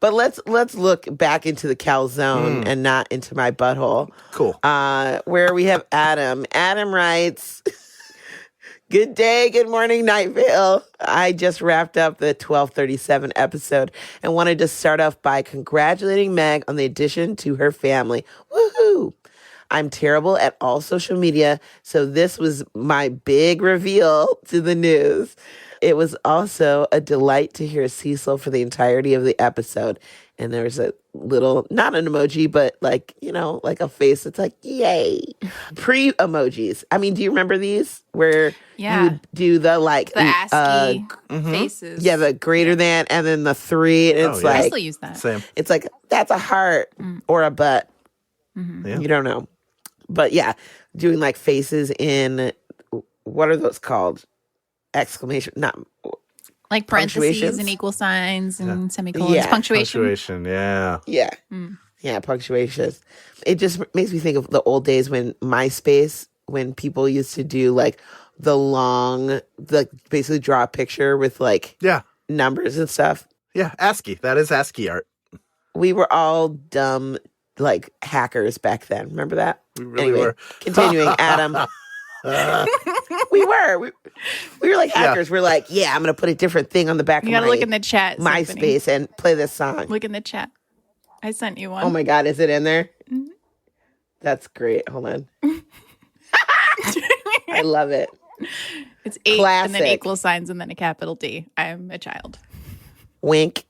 But let's look back into the calzone and not into my butthole. Cool. Where we have Adam. Adam writes, good day, good morning, Night Vale. I just wrapped up the 1237 episode and wanted to start off by congratulating Meg on the addition to her family. Woohoo! I'm terrible at all social media, so this was my big reveal to the news. It was also a delight to hear Cecil for the entirety of the episode. And there was a little, not an emoji, but like, like a face that's like, yay. Pre-emojis. I mean, do you remember these? Where you would do the like... The ASCII faces. Yeah, the greater than, and then the 3. And it's like... I still use that. Same. It's like, that's a heart or a butt. Mm-hmm. Yeah. You don't know. But yeah, doing like faces in, what are those called? Exclamation, not like parentheses and equal signs and semicolons. Yeah. Punctuation. Yeah. Yeah. Yeah, punctuations. It just makes me think of the old days when MySpace, when people used to do like the long, like basically draw a picture with like numbers and stuff. Yeah, ASCII. That is ASCII art. We were all dumb, like hackers back then. Remember that? We really were. Continuing, Adam. We were like hackers. We're like, yeah, I'm gonna put a different thing on the back. You of gotta my look in the chat, MySpace, Symphony. and play this song. Look in the chat. I sent you one. Oh my God, is it in there? That's great. Hold on. I love it. It's 8 Classic. and then equal signs and then a capital D. I am a child. Wink.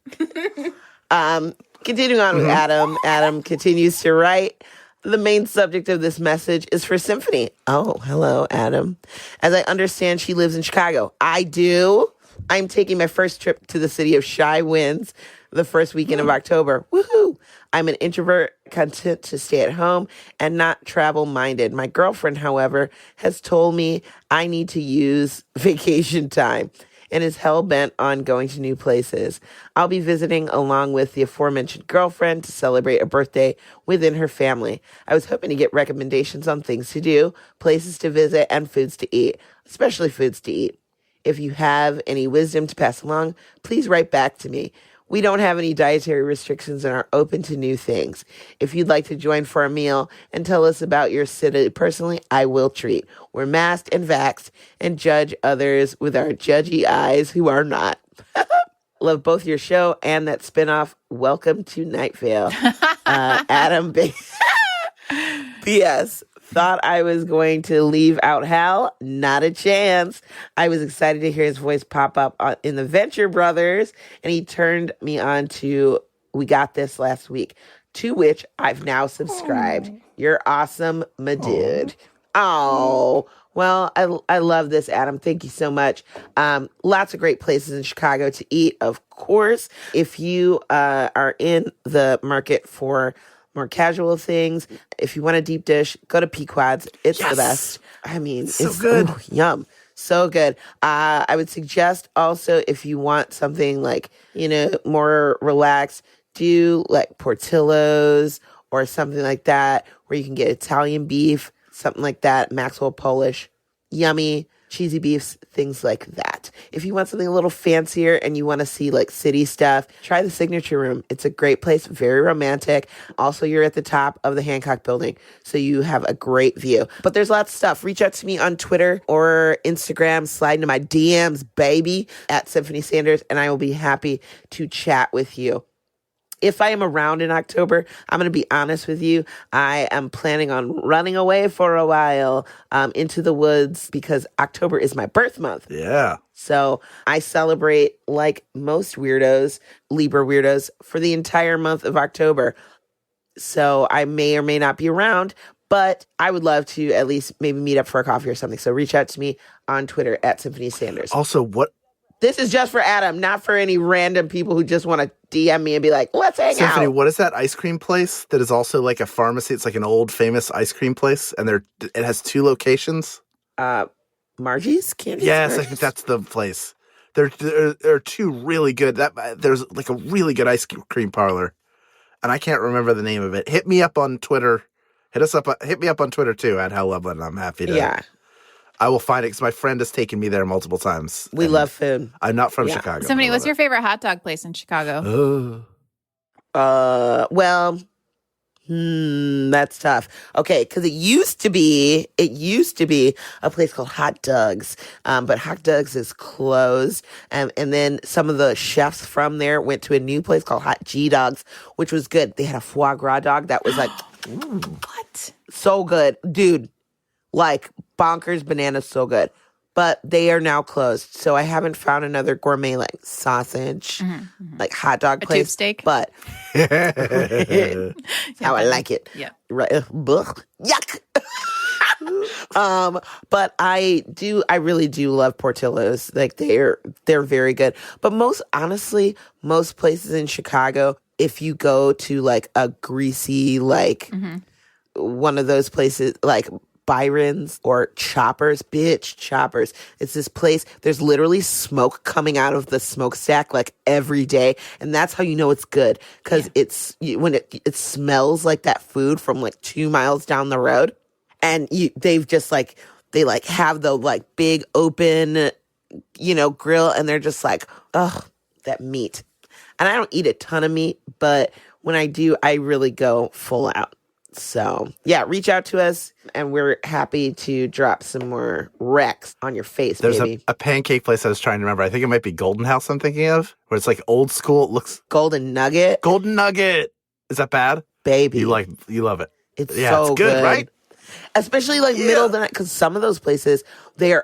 Continuing on with Adam. Adam continues to write. The main subject of this message is for Symphony. Oh, hello, Adam. As I understand, she lives in Chicago. I do. I'm taking my first trip to the city of Shy Winds the first weekend of October. Woohoo! I'm an introvert, content to stay at home and not travel-minded. My girlfriend, however, has told me I need to use vacation time and is hell-bent on going to new places. I'll be visiting along with the aforementioned girlfriend to celebrate a birthday within her family. I was hoping to get recommendations on things to do, places to visit, and foods to eat, especially foods to eat. If you have any wisdom to pass along, please write back to me. We don't have any dietary restrictions and are open to new things. If you'd like to join for a meal and tell us about your city personally, I will treat. We're masked and vaxxed and judge others with our judgy eyes who are not. Love both your show and that spinoff. Welcome to Night Vale. Adam P.S. Thought I was going to leave out Hal. Not a chance. I was excited to hear his voice pop up in the Venture Brothers, and he turned me on to We Got This last week, to which I've now subscribed. You're awesome, my dude. Oh, well, I love this, Adam. Thank you so much. Lots of great places in Chicago to eat, of course. If you are in the market for more casual things, if you want a deep dish, go to Pequod's. It's the best. I mean, it's good. Yum. So good. I would suggest also, if you want something like, more relaxed, do like Portillo's or something like that, where you can get Italian beef, something like that, Maxwell Polish, yummy, cheesy beefs, things like that. If you want something a little fancier and you want to see like city stuff, try the Signature Room. It's a great place, very romantic. Also, you're at the top of the Hancock building, so you have a great view. But there's lots of stuff. Reach out to me on Twitter or Instagram. Slide into my DMs, baby, at Symphony Sanders, and I will be happy to chat with you. If I am around in October, I'm going to be honest with you. I am planning on running away for a while into the woods because October is my birth month. Yeah. So I celebrate, like most weirdos, Libra weirdos, for the entire month of October. So I may or may not be around, but I would love to at least maybe meet up for a coffee or something. So reach out to me on Twitter at Symphony Sanders. Also, what? This is just for Adam, not for any random people who just want to DM me and be like, let's hang Symphony, out. what is that ice cream place that is also like a pharmacy? It's like an old famous ice cream place, and it has 2 locations. Margie's? Candy? Yes, Margie's? I think that's the place. There are 2 really good. There's like a really good ice cream parlor, and I can't remember the name of it. Hit me up on Twitter. Hit me up on Twitter too at Hal Lublin. I'm happy to. Yeah. I will find it because my friend has taken me there multiple times. We love food. I'm not from Chicago. Somebody, what's your favorite hot dog place in Chicago? Well, that's tough. Okay, because it used to be a place called Hot Dogs, but Hot Dogs is closed. And then some of the chefs from there went to a new place called Hot G Dogs, which was good. They had a foie gras dog that was like, What? so good, dude. Like bonkers bananas, so good. But they are now closed. So I haven't found another gourmet like sausage, like hot dog place. Tube steak? But how I like it. Yeah. Right. Yuck. But I really do love Portillo's. Like they're very good. But most places in Chicago, if you go to like a greasy, like one of those places, like Byron's or Choppers. It's this place. There's literally smoke coming out of the smokestack like every day. And that's how you know it's good. Because when it smells like that food from like 2 miles down the road. And they've just like, they like have the like big open, grill. And they're just like, ugh, that meat. And I don't eat a ton of meat. But when I do, I really go full out. So, yeah, reach out to us, and we're happy to drop some more recs on your face, There's baby. a pancake place I was trying to remember. I think it might be Golden House I'm thinking of, where it's like old school. It looks... Golden Nugget? Golden Nugget! Is that bad? Baby. You love it. It's so it's good, right? Especially like middle of the night, because some of those places, they're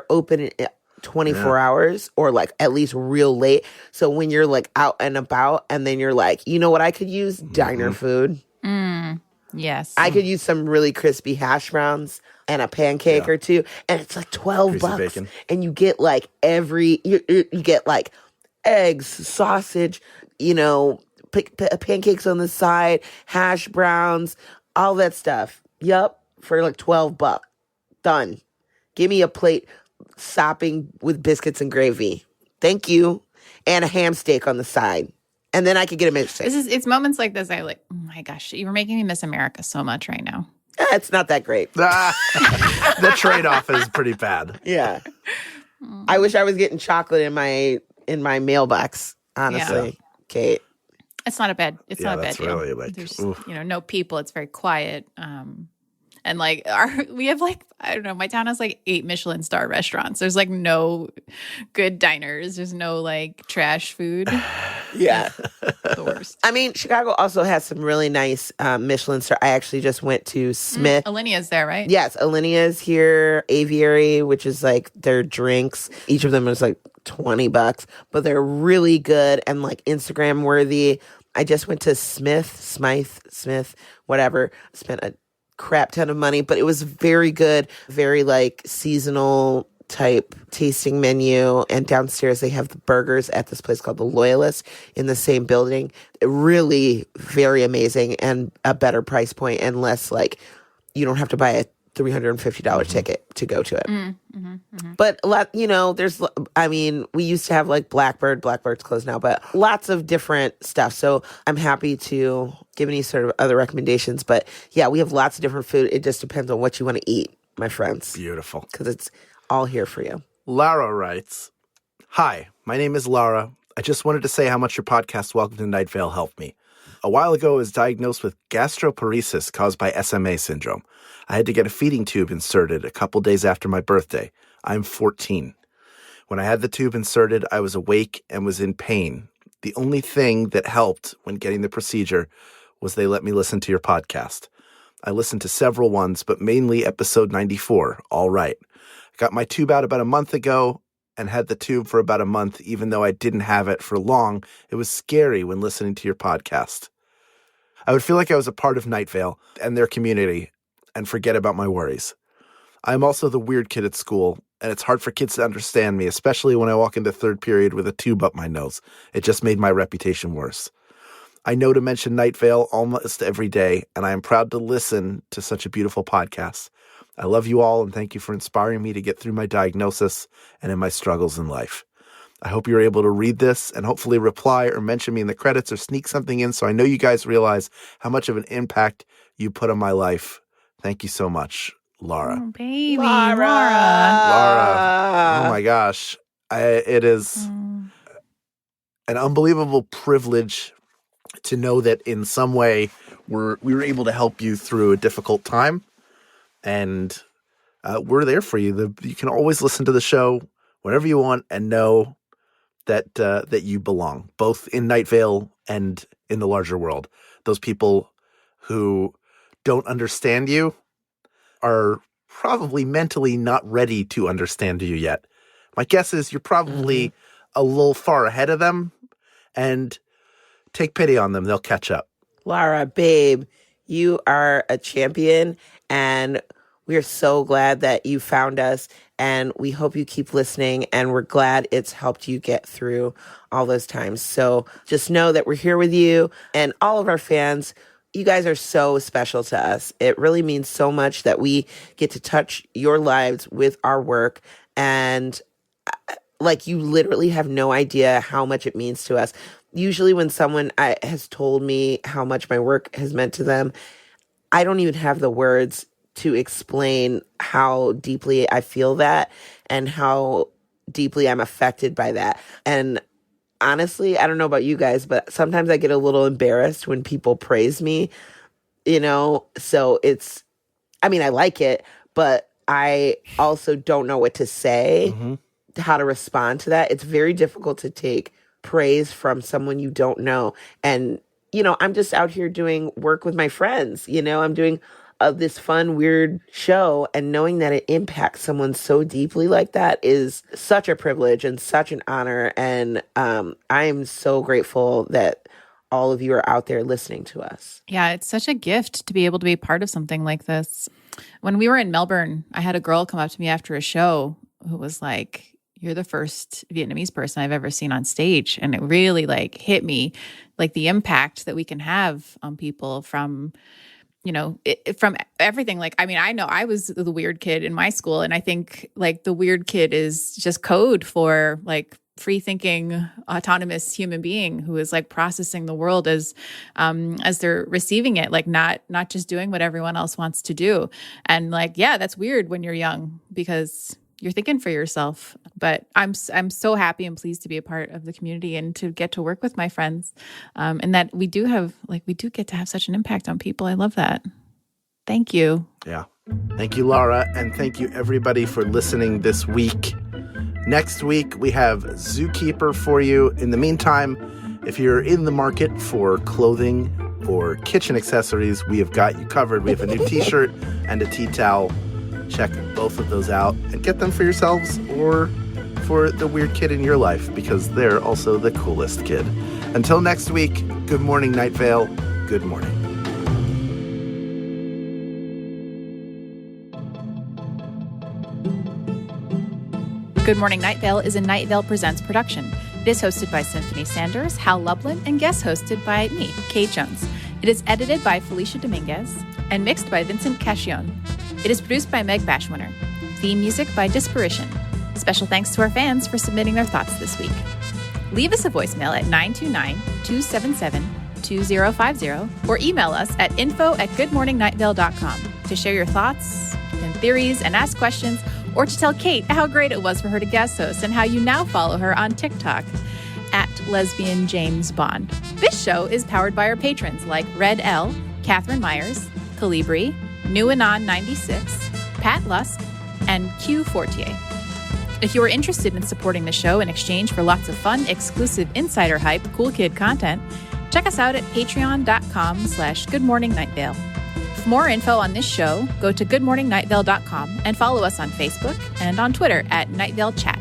open in 24 hours or like at least real late. So when you're like out and about, and then you're like, you know what I could use? Diner food. Yes. I could use some really crispy hash browns and a pancake or two, and it's like $12. Bacon. And you get like you get like eggs, sausage, pancakes on the side, hash browns, all that stuff. Yup, for like $12. Done. Give me a plate sopping with biscuits and gravy. Thank you. And a ham steak on the side. And then I could get a milkshake. It's moments like this. I like, oh my gosh, you're making me miss America so much right now. It's not that great. The trade-off is pretty bad. Yeah. I wish I was getting chocolate in my mailbox. honestly, Kate. It's not a bad. It's not a bad that's deal. really like, There's oof. no people. It's very quiet. And like we have like, I don't know, my town has like 8 Michelin star restaurants. There's like no good diners. There's no like trash food. Yeah. The worst. I mean, Chicago also has some really nice Michelin star. I actually just went to Smith. Alinia's there, right? Yes, Alinia's here. Aviary, which is like their drinks. Each of them is like $20, but they're really good and like Instagram worthy. I just went to Smith, whatever. Spent a crap ton of money, but it was very good, very like seasonal type tasting menu. And downstairs they have the burgers at this place called the Loyalist in the same building. Really very amazing and a better price point and less like you don't have to buy a $350 ticket to go to it. But a lot, I mean, we used to have like Blackbird's closed now, but lots of different stuff. So I'm happy to give any sort of other recommendations. But yeah, we have lots of different food. It just depends on what you want to eat, my friends. Beautiful. Because it's all here for you. Lara writes, "Hi, my name is Lara. I just wanted to say how much your podcast Welcome to Night Vale helped me. A while ago, I was diagnosed with gastroparesis caused by SMA syndrome. I had to get a feeding tube inserted a couple days after my birthday. I'm 14. When I had the tube inserted, I was awake and was in pain. The only thing that helped when getting the procedure was they let me listen to your podcast. I listened to several ones, but mainly episode 94, All Right. I got my tube out about a month ago and had the tube for about a month, even though I didn't have it for long. It was scary when listening to your podcast. I would feel like I was a part of Night Vale and their community and forget about my worries. I'm also the weird kid at school, and it's hard for kids to understand me, especially when I walk into third period with a tube up my nose. It just made my reputation worse. I know to mention Night Vale almost every day, and I am proud to listen to such a beautiful podcast. I love you all, and thank you for inspiring me to get through my diagnosis and in my struggles in life. I hope you're able to read this and hopefully reply or mention me in the credits or sneak something in so I know you guys realize how much of an impact you put on my life. Thank you so much, Lara." Oh, baby, Lara. Lara. Oh my gosh. It is an unbelievable privilege to know that in some way we were able to help you through a difficult time. And we're there for you. You can always listen to the show whenever you want and know that you belong, both in Night Vale and in the larger world. Those people who don't understand you are probably mentally not ready to understand you yet. My guess is you're probably a little far ahead of them, and take pity on them. They'll catch up. Lara, babe, you are a champion, and we are so glad that you found us, and we hope you keep listening, and we're glad it's helped you get through all those times. So just know that we're here with you, and all of our fans. You guys are so special to us. It really means so much that we get to touch your lives with our work, and like you literally have no idea how much it means to us. Usually when someone has told me how much my work has meant to them, I don't even have the words to explain how deeply I feel that and how deeply I'm affected by that. And honestly, I don't know about you guys, but sometimes I get a little embarrassed when people praise me, so I like it, but I also don't know what to say, how to respond to that. It's very difficult to take praise from someone you don't know. And, I'm just out here doing work with my friends, I'm doing this fun, weird show, and knowing that it impacts someone so deeply like that is such a privilege and such an honor. And I am so grateful that all of you are out there listening to us. Yeah, it's such a gift to be able to be part of something like this. When we were in Melbourne, I had a girl come up to me after a show who was like, "You're the first Vietnamese person I've ever seen on stage." And it really hit me, the impact that we can have on people from from everything. I know I was the weird kid in my school, and I think the weird kid is just code for free thinking, autonomous human being who is processing the world as they're receiving it, not just doing what everyone else wants to do. And yeah, that's weird when you're young because you're thinking for yourself. But I'm so happy and pleased to be a part of the community and to get to work with my friends, and that we do get to have such an impact on people. I love that. Thank you. Yeah. Thank you, Laura. And thank you, everybody, for listening this week. Next week, we have Zookeeper for you. In the meantime, if you're in the market for clothing or kitchen accessories, we have got you covered. We have a new t-shirt and a tea towel. Check both of those out and get them for yourselves or for the weird kid in your life, because they're also the coolest kid. Until next week, good morning, Night Vale. Good morning. Good Morning Night Vale is a Night Vale Presents production. It is hosted by Symphony Sanders, Hal Lublin, and guest hosted by me, Kate Jones. It is edited by Felicia Dominguez and mixed by Vincent Cacchione. It is produced by Meg Bashwiner. Theme music by Disparition. Special thanks to our fans for submitting their thoughts this week. Leave us a voicemail at 929-277-2050 or email us at info@goodmorningnightVale.com to share your thoughts and theories and ask questions, or to tell Kate how great it was for her to guest host and how you now follow her on TikTok at Lesbian James Bond. This show is powered by our patrons like Red L, Catherine Myers, Calibri, New Anon 96, Pat Lusk, and Q Fortier. If you are interested in supporting the show in exchange for lots of fun, exclusive insider hype, cool kid content, check us out at patreon.com/goodmorningnightVale. For more info on this show, go to goodmorningnightVale.com and follow us on Facebook and on Twitter at Night Vale Chat.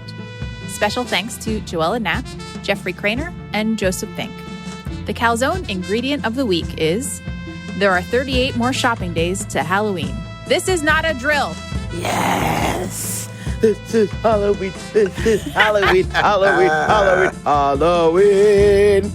Special thanks to Joella Knapp, Jeffrey Craner, and Joseph Fink. The Calzone ingredient of the week is: there are 38 more shopping days to Halloween. This is not a drill. Yes. This is Halloween. This is Halloween. Halloween. Halloween. Halloween.